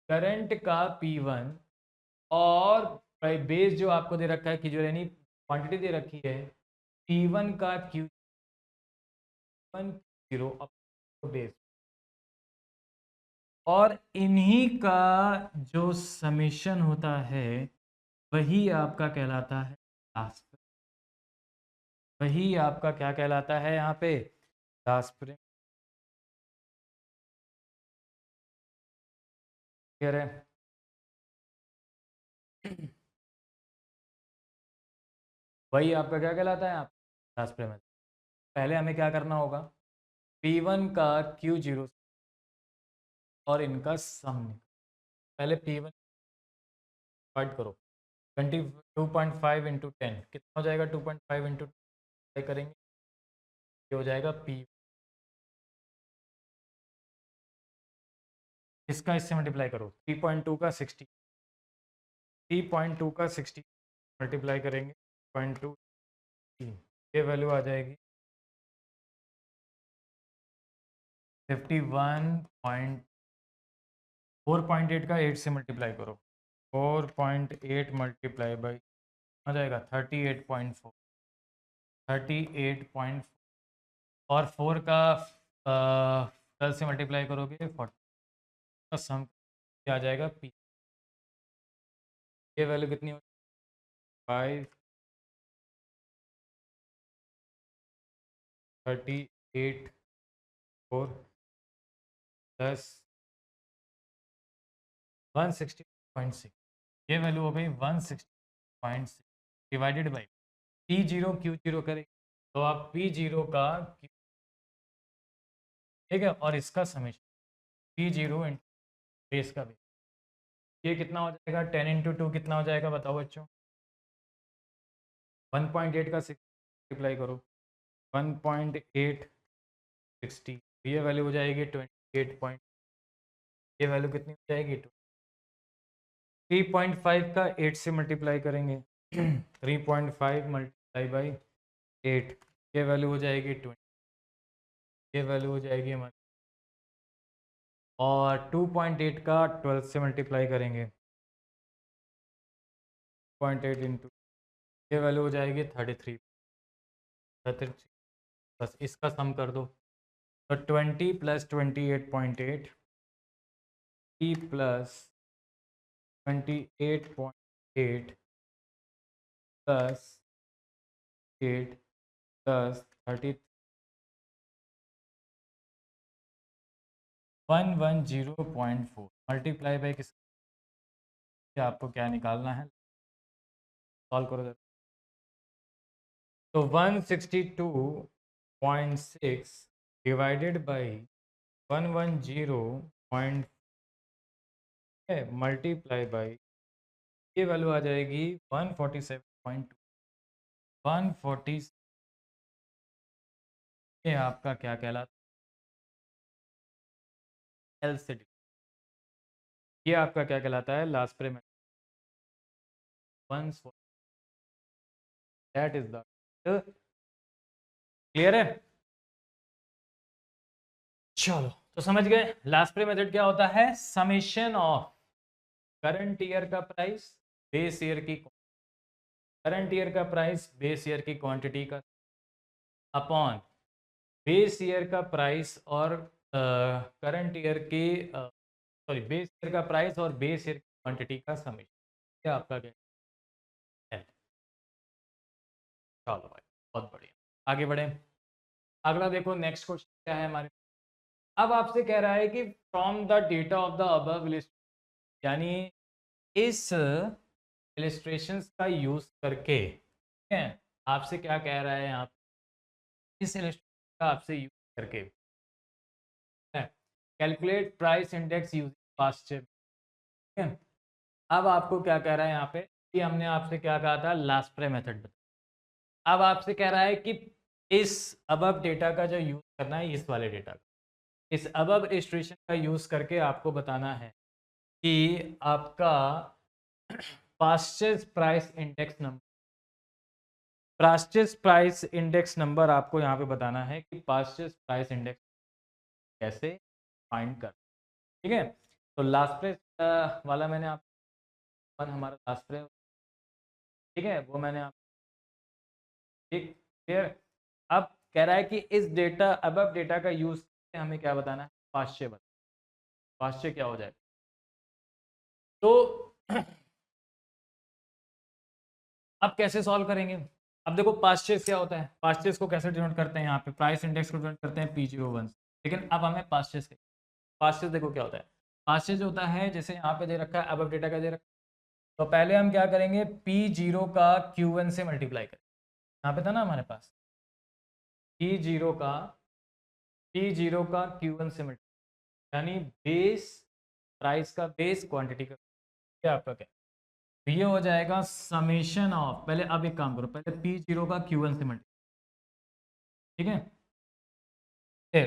करंट का P1 और बेस जो आपको दे रखा है कि जो यानी क्वांटिटी दे रखी है P1 का Q1 0 बेस, और इन्हीं का जो समेशन होता है वही आपका कहलाता है लास्ट, वही आपका क्या कहलाता है यहाँ पे, लास्ट प्रिंट, कह रहे हैं वही आपका क्या कहलाता है, आप लास्ट प्रिंट। पहले हमें क्या करना होगा, P1 का Q0 और इनका सम निकालो। पहले P1 डिवाइड करो 22.5 इंटू 10 कितना हो जाएगा, 2.5 इंटू करेंगे, ये हो जाएगा P। इसका इससे मल्टीप्लाई करो, 3.2 का 60, 3.2 का 60 मल्टीप्लाई करेंगे 0.2, ये वैल्यू आ जाएगी 4.8 का 8 से मल्टीप्लाई करो, 4.8 मल्टीप्लाई बाई आ जाएगा 38.4, 38.4 और 4 का 10 से मल्टीप्लाई करोगे 40 का सम आ जाएगा P। ये वैल्यू कितनी हो, 5, 38, 4 प्लस 160.6, ये वैल्यू हो गई 160.6 डिवाइडेड बाई P0 Q0 करें तो आप P0 का ठीक है, और इसका समेशन P0 बेस का बेस, ये कितना हो जाएगा, 10 इंटू 2 कितना हो जाएगा बताओ बच्चों, 1.8 का 6 मल्टीप्लाई करो 1.8 60, ये वैल्यू हो जाएगी 28 ये वैल्यू कितनी हो जाएगी 3.5 का 8 से मल्टीप्लाई करेंगे 3.5 मल्टीप्लाई बाई 8, ये वैल्यू हो जाएगी 20, ये वैल्यू हो जाएगी हमारी, और 2.8 का 12 से मल्टीप्लाई करेंगे 0.8 इंटू, ये वैल्यू हो जाएगी 33, बस इसका सम कर दो तो 20 plus 28.8 T plus 28.8 plus 8 plus 30 110.4 multiply by किस, आपको क्या निकालना है, सॉल्व करो जरा। तो 162.6 डिवाइडेड बाई 110 मल्टीप्लाई बाई, ये वैल्यू आ जाएगी 147.2, 140, ये आपका क्या कहलाता है, LCD, ये आपका क्या कहलाता है, लास्प्रे में, दैट इज द क्लियर है। चलो तो समझ गए, लास्प्रे मेथड क्या होता है, समेशन ऑफ करंट ईयर का प्राइस बेस ईयर की, करंट ईयर का प्राइस बेस ईयर की क्वांटिटी का अपॉन बेस ईयर का प्राइस और करंट ईयर की सॉरी बेस ईयर का प्राइस और बेस ईयर की क्वांटिटी का समेशन, क्या आपका क्या है। चलो भाई बहुत बढ़िया, आगे बढ़े, अगला देखो नेक्स्ट क्वेश्चन क्या है हमारे, अब आपसे कह रहा है कि from the data of the above list, यानी इस इलिस्ट्रेशंस का यूज करके, ठीक है, आपसे क्या कह रहा है यहाँ, इस इलिस्ट्रेशन का आपसे यूज करके कैलकुलेट प्राइस इंडेक्स यूजिंग फास्टशिप, ठीक है। अब आपको क्या कह रहा है यहाँ पे कि हमने आपसे क्या कहा था, लास्प्रे मेथड, अब आपसे कह रहा है कि इस अबव डेटा का जो यूज करना है, इस वाले डेटा का, इस अबव इलिस्ट्रेशन का यूज करके आपको बताना है कि आपका fastest price index number, fastest price index number आपको यहाँ पे बताना है कि फास्टेस्ट प्राइस इंडेक्स कैसे फाइंड कर, ठीक है। तो लास्प्रे वाला मैंने आप हमारा लास्प्रे, ठीक है, वो मैंने आप ठीक क्लियर। अब कह रहा है कि इस डेटा अबव डेटा का यूज करके हमें क्या बताना है, फास्टे बता, फास्टे क्या हो जाए, तो अब कैसे सॉल्व करेंगे, अब देखो पास्चेस क्या होता है, पास्चेस को कैसे डिनोट करते हैं, यहाँ पे प्राइस इंडेक्स को डिनोट करते हैं P01, लेकिन अब हमें पास्चेस, पास्चेस देखो क्या होता है, पास्चेस होता है जैसे यहाँ पे दे रखा है अबव डेटा का दे रखा है, तो पहले हम क्या करेंगे, P0 का Q1 से मल्टीप्लाई करें, यहाँ पे था ना हमारे पास, P0 का Q1 से मल्टीप्लाई, यानी बेस प्राइस का बेस क्वांटिटी का, क्या आपका क्या, तो ये हो जाएगा समेशन ऑफ, पहले अब एक काम करो, पहले P0 का Q1 से मल्टीप्लाई, ठीक है,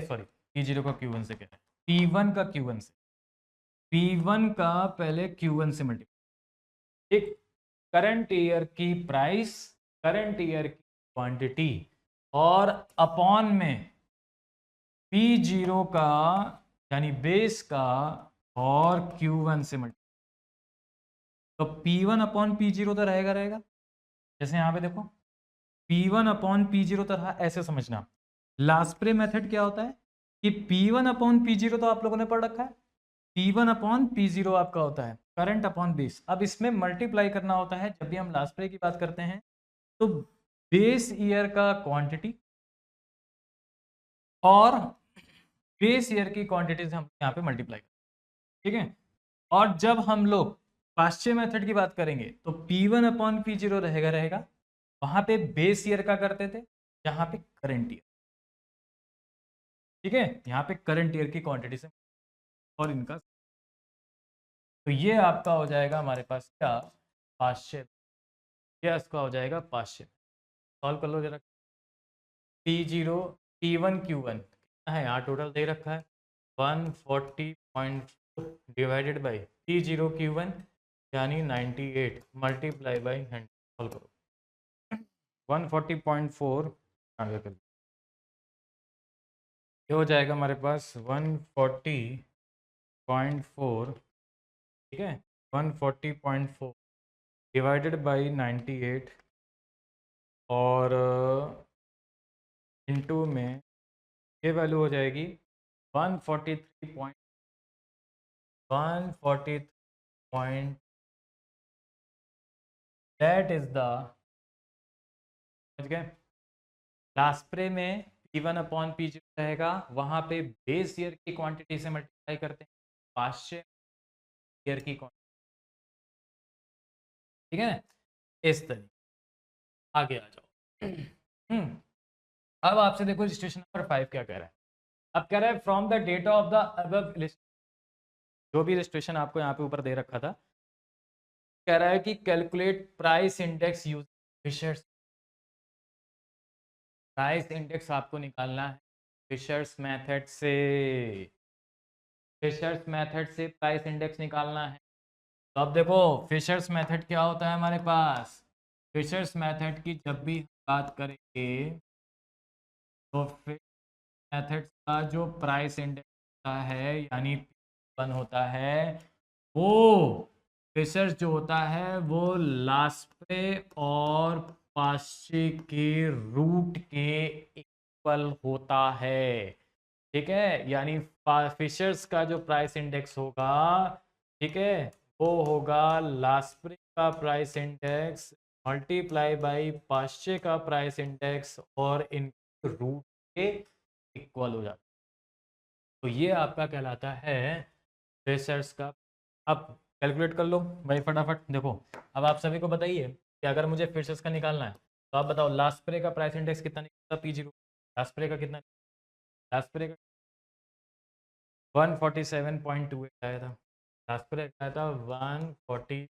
सॉरी, P0 का Q1 से कह रहे हैं, P1 का Q1 से, P1 का पहले Q1 से मल्टीप्लाई, एक करंट ईयर की प्राइस, करंट ईयर की क्वांटिटी, और अपॉन में P0 का यानी बेस का और Q1 से मल्टीप्लाई, तो P1 अपॉन P0 तो रहेगा, जैसे यहाँ पे देखो P1 अपॉन P0 तो रहा, ऐसे समझना। लास्प्रे मेथड क्या होता है कि P1 अपॉन P0 तो आप लोगों ने पढ़ रखा है, P1 अपॉन P0 आपका होता है करंट अपॉन बेस। अब इसमें मल्टीप्लाई करना होता है, जब भी हम लास्प्रे की बात करते हैं तो बेस ईयर का क्वांटिटी और बेस ईयर की क्वांटिटी से हम यहाँ पे मल्टीप्लाई करें, ठीक है। और जब हम लोग पाश्चे मेथड की बात करेंगे तो P1 अपॉन P0 रहेगा, वहां पे बेस ईयर का करते थे, यहाँ पे करंट ईयर, ठीक है, यहाँ पे करंट ईयर की क्वांटिटी से और इनका, तो ये आपका हो जाएगा हमारे पास क्या, पाश्चे, क्या इसका हो जाएगा पाश्चे। सॉल्व कर लो जरा। P0 P1 Q1 कितना है यहाँ, टोटल दे रखा है 140.4 डिवाइडेड बाई P0 Q1 यानी 98 मल्टीप्लाई बाई 100, सॉल्व करो 140.4 आगे कर, ये हो जाएगा हमारे पास 140.4, ठीक है, 140.4 डिवाइडेड बाई 98 और इनटू में ये वैल्यू हो जाएगी 143 पॉइंट, दैट इज द, समझ गए। लास्प्रे में P1 अपॉन P0 रहेगा, वहां पे बेस ईयर की क्वांटिटी से मल्टीप्लाई करते हैं, पाश्चे ईयर की क्वांटिटी, ठीक है, इस तरीके। आगे आ जाओ। अब आपसे देखो सिचुएशन नंबर 5 क्या कह रहा है। अब कह रहा है from the data of the above, जो भी इलस्ट्रेशन आपको यहाँ पे ऊपर दे रखा था, कह रहा है कि calculate price index use Fisher's, price index आपको निकालना है फिशर्स मेथड से, फिशर्स मेथड से प्राइस इंडेक्स निकालना है। तो अब देखो फिशर्स मेथड क्या होता है हमारे पास, फिशर्स मेथड की जब भी बात करेंगे तो मेथड का जो प्राइस इंडेक्स होता है यानी P1 होता है, वो फिशर्स जो होता है वो लास्प्रे और पाश्चे के रूट के इक्वल होता है, ठीक है, यानी फिशर्स का जो प्राइस इंडेक्स होगा, ठीक है, वो होगा लास्प्रे का प्राइस इंडेक्स मल्टीप्लाई बाई पाश्चे का प्राइस इंडेक्स और इन रूट के इक्वल हो जाता है। तो ये आपका कहलाता है फिशर्स का। अब कैलकुलेट कर लो भाई फटाफट, देखो अब आप सभी को बताइए कि अगर मुझे फिशर्स का निकालना है तो आप बताओ लास्प्रे का प्राइस इंडेक्स कितना निकलता, P0, लास्प्रे का कितना, लास्प्रे का 147.28 आया था, लास्प्रे का आया था 140,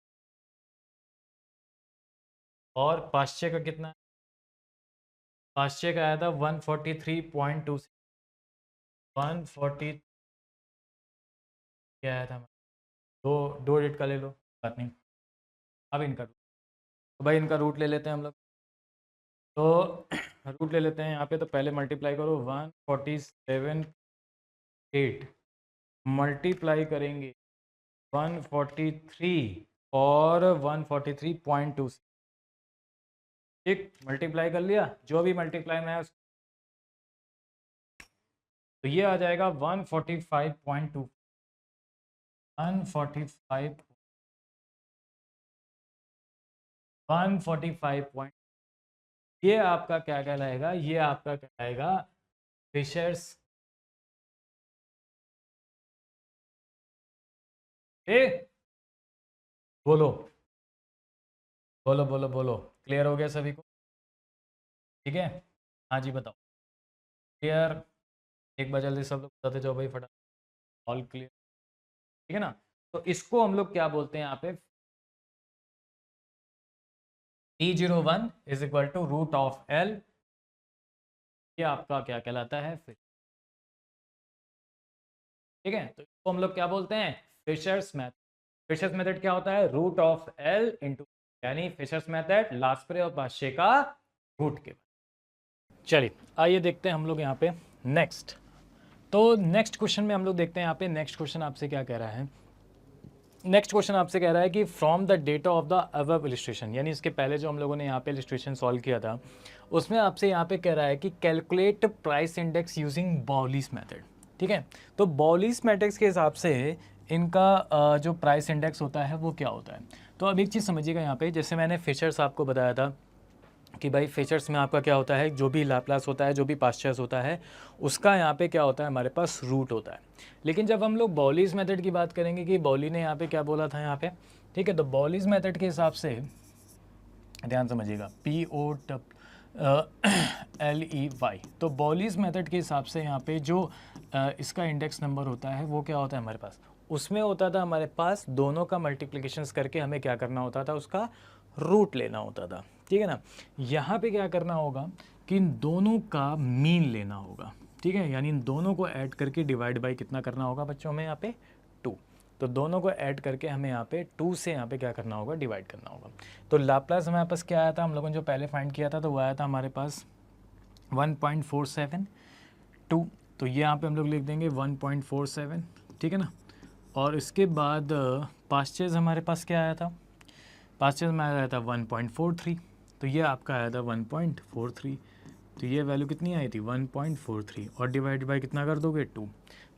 और पाश्चे का कितना, पाश्चे का आया था 143.26, 140 क्या आया था, दो दो डिट का ले लो, बात नहीं। अब इनका रूट, तो भाई इनका रूट ले लेते हैं हम लोग, तो रूट ले लेते हैं यहाँ पे, तो पहले मल्टीप्लाई करो 147.8 मल्टीप्लाई करेंगे 143 और 143.2, ठीक, मल्टीप्लाई कर लिया, जो भी मल्टीप्लाई में है तो ये आ जाएगा 145.2, 145, 145 ये आपका क्या कहलाएगा, ये आपका कहलाएगा फिशर्स, ए बोलो बोलो बोलो बोलो, क्लियर हो गया सभी को, ठीक है, हाँ जी बताओ। क्लियर? एक बार जल्दी सब लोग बताते जाओ भाई फटाफट। ऑल क्लियर, ठीक है ना? तो इसको हम लोग क्या बोलते हैं यहाँ पे, T01 is equal to root of L, ये आपका क्या कहलाता है, ठीक है? तो इसको हम लोग क्या बोलते हैं, फिशर्स मेथड। फिशर्स मेथड क्या होता है, रूट ऑफ एल इंटू, यानी फिशर्स मेथड लास्प्रे और पास्चे का रूट के। चलिए आइए देखते हैं हम लोग यहाँ पे नेक्स्ट। तो नेक्स्ट क्वेश्चन में हम लोग देखते हैं यहाँ पे, नेक्स्ट क्वेश्चन आपसे क्या कह रहा है, नेक्स्ट क्वेश्चन आपसे कह रहा है कि from the data of the above illustration, यानी इसके पहले जो हम लोगों ने यहाँ पे इलिस्ट्रेशन सॉल्व किया था उसमें आपसे यहाँ पे कह रहा है कि calculate price index using बॉलिस method, ठीक है? तो बॉलिस मेथड्स के हिसाब से इनका जो प्राइस इंडेक्स होता है वो क्या होता है। तो अब एक चीज़ समझिएगा यहाँ पे, जैसे मैंने फिशर्स आपको बताया था कि भाई फिशर्स में आपका क्या होता है, जो भी लाप्लास होता है, जो भी पास्चर्स होता है, उसका यहाँ पे क्या होता है, हमारे पास रूट होता है। लेकिन जब हम लोग बॉलीज मेथड की बात करेंगे कि बॉली ने यहाँ पे क्या बोला था यहाँ पे, ठीक है? तो बॉलीज मेथड के हिसाब से ध्यान समझिएगा, POLEY, तो बॉलीज मेथड के हिसाब से यहाँ पे जो इसका इंडेक्स नंबर होता है वो क्या होता है हमारे पास, उसमें होता था हमारे पास दोनों का मल्टीप्लिकेशंस करके हमें क्या करना होता था, उसका रूट लेना होता था, ठीक है ना? यहाँ पे क्या करना होगा कि इन दोनों का मीन लेना होगा, ठीक है? यानी इन दोनों को ऐड करके डिवाइड बाय कितना करना होगा बच्चों, हमें यहाँ पे 2। तो दोनों को ऐड करके हमें यहाँ पे 2 से यहाँ पे क्या करना होगा, डिवाइड करना होगा। तो लाप्लास हमारे पास क्या आया था, हम लोगों ने जो पहले फाइंड किया था तो वो आया था हमारे पास 1.472। तो ये यहाँ पे हम लोग लिख देंगे 1.47, ठीक है ना? और इसके बाद पास्चर्स हमारे पास क्या आया था, पास्चर्स में आया था 1.43, तो ये आपका आया था 1.43। तो ये वैल्यू कितनी आई थी, 1.43, और डिवाइड बाय कितना कर दोगे, 2।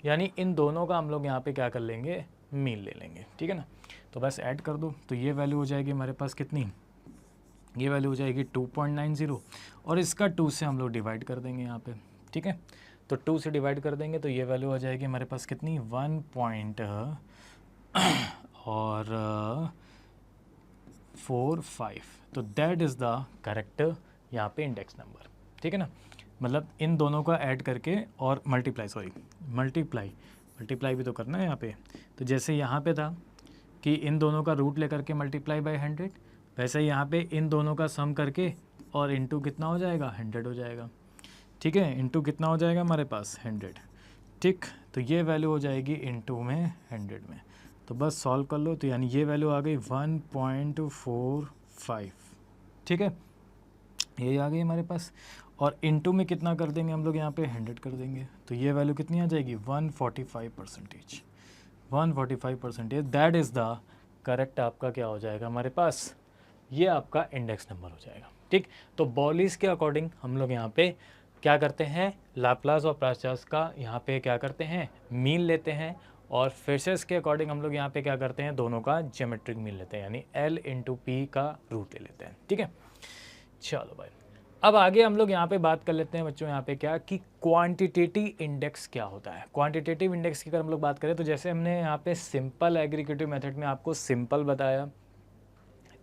यानी इन दोनों का हम लोग यहाँ पे क्या कर लेंगे, मीन ले लेंगे, ठीक है ना? तो बस ऐड कर दो, तो ये वैल्यू हो जाएगी हमारे पास कितनी, ये वैल्यू हो जाएगी 2.90, और इसका 2 से हम लोग डिवाइड कर देंगे यहाँ पे, ठीक है? तो 2 से डिवाइड कर देंगे तो ये वैल्यू हो जाएगी हमारे पास कितनी, 1.45। तो दैट इज़ द करेक्ट यहाँ पे इंडेक्स नंबर, ठीक है ना? मतलब इन दोनों का ऐड करके और मल्टीप्लाई भी तो करना है यहाँ पे। तो जैसे यहाँ पे था कि इन दोनों का रूट लेकर के मल्टीप्लाई बाय 100, वैसे ही यहाँ पे इन दोनों का सम करके और इनटू कितना हो जाएगा, 100 हो जाएगा, ठीक है? इनटू कितना हो जाएगा हमारे पास, 100, ठीक? तो ये वैल्यू हो जाएगी इनटू में 100 में। तो बस सॉल्व कर लो, तो यानी ये वैल्यू आ गई 1.45, ठीक है? ये आ गई हमारे पास, और इनटू में कितना कर देंगे हम लोग यहाँ पे, 100 कर देंगे, तो ये वैल्यू कितनी आ जाएगी, 145%, 145%। दैट इज़ द करेक्ट आपका क्या हो जाएगा हमारे पास, ये आपका इंडेक्स नंबर हो जाएगा, ठीक? तो बॉलीज के अकॉर्डिंग हम लोग यहाँ पे क्या करते हैं, लाप्लास और पास्चर्स का यहाँ पे क्या करते हैं, मीन लेते हैं, और फिशर्स के अकॉर्डिंग हम लोग यहाँ पे क्या करते हैं, दोनों का ज्योमेट्रिक मीन लेते हैं, यानी L इंटू P का रूट ले लेते हैं, ठीक है? चलो भाई, अब आगे हम लोग यहाँ पे बात कर लेते हैं बच्चों, यहाँ पे क्या कि क्वांटिटेटिव इंडेक्स क्या होता है। क्वांटिटेटिव इंडेक्स की अगर हम लोग बात करें तो जैसे हमने यहाँ पे सिंपल एग्रीगेटिव मेथड में आपको सिंपल बताया,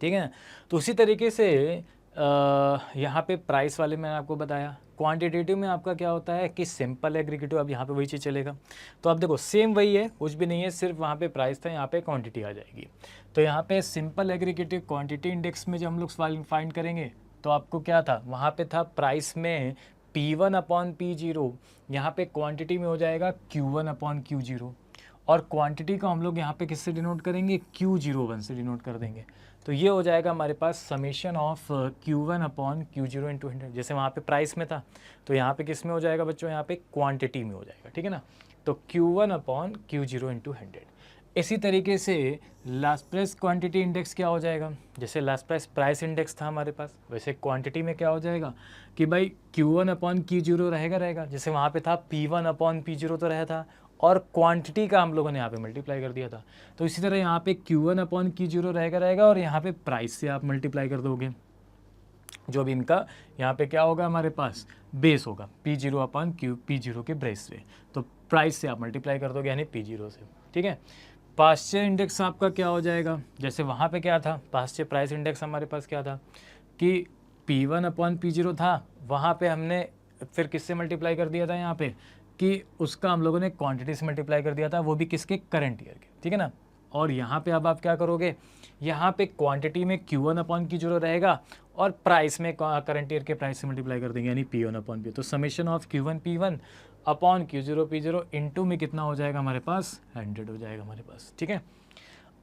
ठीक है? तो उसी तरीके से यहाँ पे प्राइस वाले में आपको बताया। क्वांटिटेटिव में आपका क्या होता है कि सिंपल एग्रीगेटिव, अब यहाँ पे वही चीज़ चलेगा। तो अब देखो सेम वही है, कुछ भी नहीं है, सिर्फ वहाँ पे प्राइस था, यहाँ पे क्वांटिटी आ जाएगी। तो यहाँ पे सिंपल एग्रीगेटिव क्वांटिटी इंडेक्स में जब हम लोग फाइंड करेंगे तो आपको क्या था, वहाँ पे था प्राइस में P1/P0, यहाँ पे क्वांटिटी में हो जाएगा Q1/Q0, और क्वांटिटी को हम लोग यहाँ पे किससे डिनोट करेंगे, Q01 से डिनोट कर देंगे। तो ये हो जाएगा हमारे पास समेशन ऑफ Q1/Q0 इंटू 100। जैसे वहाँ पे प्राइस में था तो यहाँ पे किस में हो जाएगा बच्चों, यहाँ पे क्वांटिटी में हो जाएगा, ठीक है ना? तो Q1/Q0 इंटू 100। इसी तरीके से लास्ट प्राइस क्वांटिटी इंडेक्स क्या हो जाएगा, जैसे लास्ट प्राइस इंडेक्स था हमारे पास, वैसे क्वांटिटी में क्या हो जाएगा कि भाई Q1/Q0 रहेगा। जैसे वहाँ पे था P1/P0 तो रहा था, और क्वांटिटी का हम लोगों ने यहाँ पे मल्टीप्लाई कर दिया था। तो इसी तरह यहाँ पे Q1/Q0 रहेगा, और यहाँ पे प्राइस से आप मल्टीप्लाई कर दोगे, जो भी इनका यहाँ पे क्या होगा हमारे पास, बेस होगा P0/P0 के बेस से, तो प्राइस से आप मल्टीप्लाई कर दोगे यानी P0 से, ठीक है? पास्चर इंडेक्स आपका क्या हो जाएगा, जैसे वहाँ पे क्या था, पास्चर प्राइस इंडेक्स हमारे पास क्या था कि P1/P0 था, वहाँ पे हमने फिर किससे मल्टीप्लाई कर दिया था यहाँ पे कि उसका हम लोगों ने क्वांटिटी से मल्टीप्लाई कर दिया था, वो भी किसके, करंट ईयर के, ठीक है ना। और यहाँ पे अब आप क्या करोगे, यहाँ पे क्वांटिटी में Q1 अपॉन Q0 रहेगा और प्राइस में करंट ईयर के प्राइस से मल्टीप्लाई कर देंगे, यानी P1 अपॉन P। तो summation of Q1 P1 upon Q0 P0 into में कितना हो जाएगा हमारे पास, 100 हो जाएगा हमारे पास, ठीक है।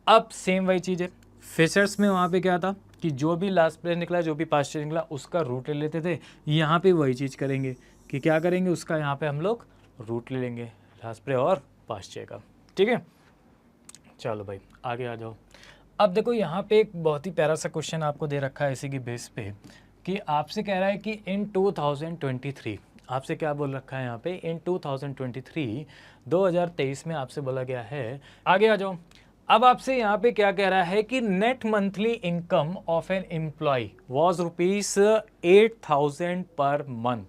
अब सेम वही चीज़ है, फिशर्स में वहाँ पे क्या था कि जो भी लास्ट प्राइस निकला, जो भी पास्ट ईयर निकला, उसका रूट ले लेते थे। यहाँ पे वही चीज़ करेंगे कि क्या करेंगे, उसका यहाँ पे हम लोग रूट ले लेंगे, लास्ट प्राइस और पास्ट ईयर का, ठीक है। चलो भाई आगे आ जाओ। अब देखो यहाँ पे एक बहुत ही प्यारा सा क्वेश्चन आपको दे रखा है इसी की बेस पे कि आपसे कह रहा है कि इन 2023 आपसे क्या बोल रखा है यहाँ पे, इन 2023 में आपसे बोला गया है, आगे आ जाओ। अब आपसे यहाँ पे क्या कह रहा है कि net monthly income of an employee was ₹8,000 per month,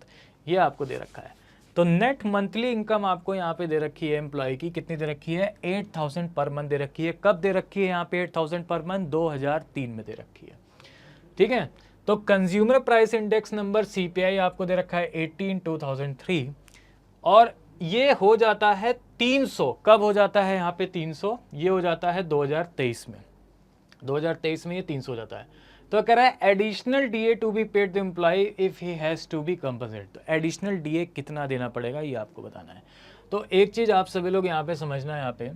ये आपको दे रखा है। तो नेट मंथली इनकम आपको यहाँ पे दे रखी है एम्प्लॉय की, कितनी दे रखी है, 8,000 पर मंथ दे रखी है। कब दे रखी है यहाँ पे 8,000 पर मंथ, 2003 में दे रखी है, ठीक है। तो consumer price index number CPI आपको दे रखा है 80 इन 2003 और ये हो जाता है 300। कब हो जाता है यहाँ पे 300, ये हो जाता है 2023 में, 2023 में ये 300 हो जाता है। तो कह रहा है additional DA to be paid the employee if he has to be compensated. तो एडिशनल DA कितना देना पड़ेगा ये आपको बताना है। तो एक चीज आप सभी लोग यहाँ पे समझना है यहाँ पे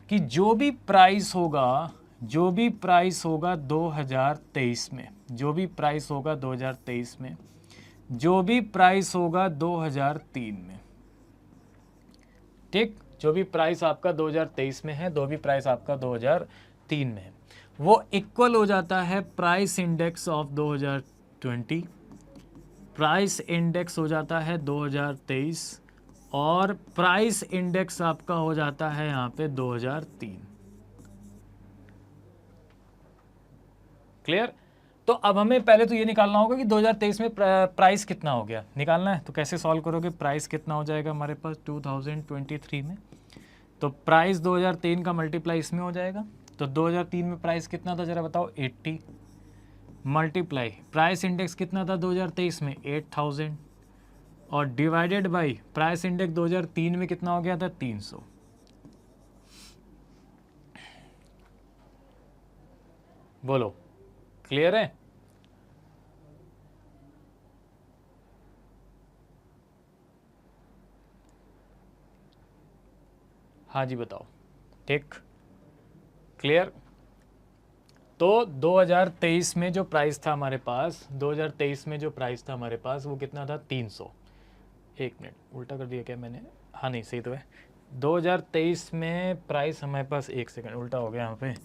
कि जो भी प्राइस होगा 2023 में, जो भी प्राइस होगा 2023 में, जो भी प्राइस होगा 2003 में, ठीक, जो भी प्राइस आपका 2023 में है, जो भी प्राइस आपका 2003 में है, वो इक्वल हो जाता है price index of 2020, price index हो जाता है 2023 और प्राइस इंडेक्स आपका हो जाता है यहाँ पे 2003। क्लियर। तो अब हमें पहले तो ये निकालना होगा कि 2023 में प्राइस कितना हो गया, निकालना है। तो कैसे सॉल्व करोगे, प्राइस कितना हो जाएगा हमारे पास 2023 में, तो प्राइस 2003 का मल्टीप्लाई इसमें हो जाएगा। तो 2003 में प्राइस कितना था जरा बताओ, 80 मल्टीप्लाई प्राइस इंडेक्स कितना था 2023 में, 8,000 और डिवाइडेड बाय प्राइस इंडेक्स 2003 में कितना हो गया था, 300। बोलो क्लियर है। हाँ जी बताओ, ठीक क्लियर। तो 2023 में जो प्राइस था हमारे पास, 2023 में जो प्राइस था हमारे पास वो कितना था, 300। एक मिनट उल्टा कर दिया क्या मैंने, हाँ नहीं सही तो है। 2023 में प्राइस हमारे पास, एक सेकंड उल्टा हो गया यहाँ पे,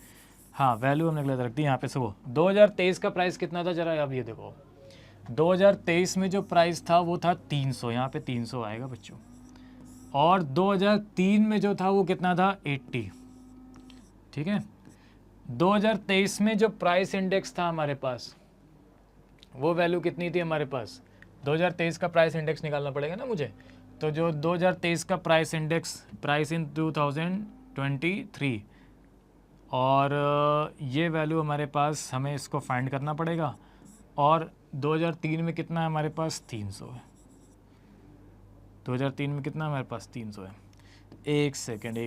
हाँ वैल्यू हमने गलत रख दी यहाँ पे। सुबह 2023 का प्राइस कितना था जरा अब ये देखो, 2023 में जो प्राइस था वो था 300, यहाँ पे 300 आएगा बच्चों। और 2003 में जो था वो कितना था, 80, ठीक है। 2023 में जो प्राइस इंडेक्स था हमारे पास वो वैल्यू कितनी थी हमारे पास, 2023 का प्राइस इंडेक्स निकालना पड़ेगा ना मुझे। तो जो 2023 का प्राइस इंडेक्स, प्राइस इन 2023, और ये वैल्यू हमारे पास, हमें इसको फाइंड करना पड़ेगा। और 2003 में कितना है हमारे पास, 300 है। 2003 में कितना हमारे पास, 300 है। एक सेकेंड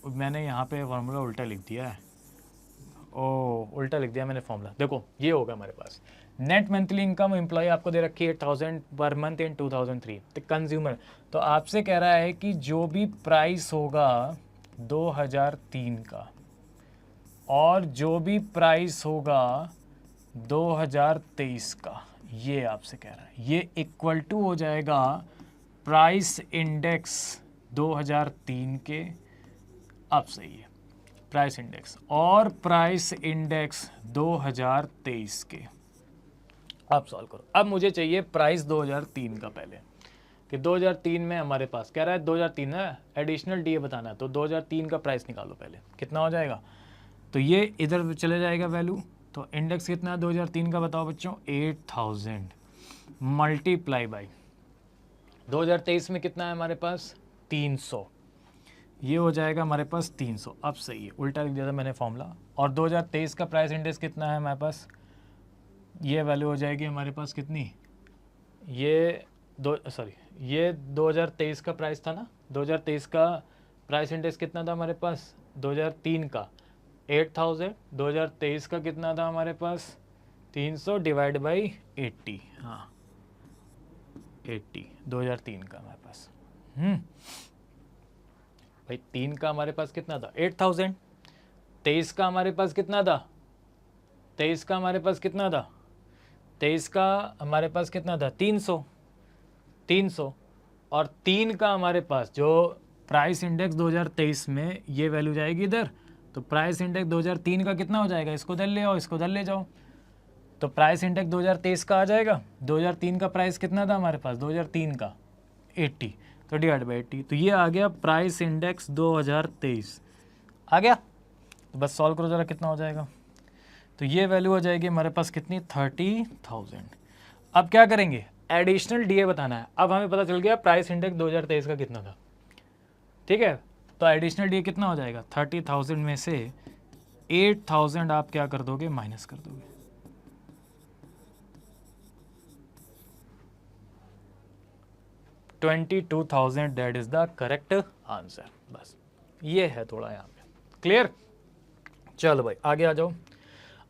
मैंने यहाँ पे फार्मूला उल्टा लिख दिया है, उल्टा लिख दिया मैंने फॉर्मूला। देखो ये होगा हमारे पास, नेट मंथली इनकम एम्प्लॉय आपको दे रखी है 8,000 पर मंथ इन 2003, तो कंज्यूमर। तो आपसे कह रहा है कि जो भी प्राइस होगा 2003 का और जो भी प्राइस होगा 2023 का, ये आपसे कह रहा है, ये इक्वल टू हो जाएगा प्राइस इंडेक्स 2003 के, अब सही है, प्राइस इंडेक्स और प्राइस इंडेक्स 2023 के। अब सॉल्व करो। अब मुझे चाहिए प्राइस 2003 का, पहले कि 2003 में हमारे पास कह रहा है 2003 है, एडिशनल DA बताना है, तो 2003 का प्राइस निकालो पहले, कितना हो जाएगा। तो ये इधर चले जाएगा वैल्यू, तो इंडेक्स कितना है 2003 का बताओ बच्चों, 8,000 मल्टीप्लाई बाई 2023 में कितना है हमारे पास, 300, ये हो जाएगा हमारे पास 300। अब सही है, उल्टा लिख दिया था मैंने फॉर्मूला। और 2023 का प्राइस इंडेक्स कितना है हमारे पास, ये वैल्यू हो जाएगी हमारे पास कितनी, ये ये 2023 का प्राइस था ना, 2023 का प्राइस इंडेक्स कितना था हमारे पास, 2003 का 8000, 2023 का कितना था हमारे पास 300 डिवाइड बाई 80, हाँ 80, 2003 का हमारे पास। भाई 3 का हमारे पास कितना था 8000, 23 का हमारे पास कितना था, 23 का हमारे पास कितना था, 23 का हमारे पास कितना था 300, 300, और 3 का हमारे पास जो प्राइस इंडेक्स 2023 में ये वैल्यू जाएगी इधर, तो प्राइस इंडेक्स 2003 का कितना हो जाएगा, इसको इधर ले आओ, इसको इधर ले जाओ, तो प्राइस इंडेक्स 2023 का आ जाएगा। 2003 का प्राइस कितना था हमारे पास 2003 का 80, तो डिवाइड बाई 80, तो ये आ गया प्राइस इंडेक्स 2023 आ गया। तो बस सॉल्व करो ज़रा कितना हो जाएगा, तो ये वैल्यू हो जाएगी हमारे पास कितनी 30,000। अब क्या करेंगे, एडिशनल डीए बताना है। अब हमें पता चल गया प्राइस इंडेक्स 2023 का कितना था, ठीक है, तो एडिशनल डीए कितना हो जाएगा 30,000 में से 8,000 आप क्या कर दोगे माइनस कर दोगे, 22,000 that is the correct answer. बस ये है थोड़ा यहाँ पे क्लियर। चलो भाई आगे आ जाओ।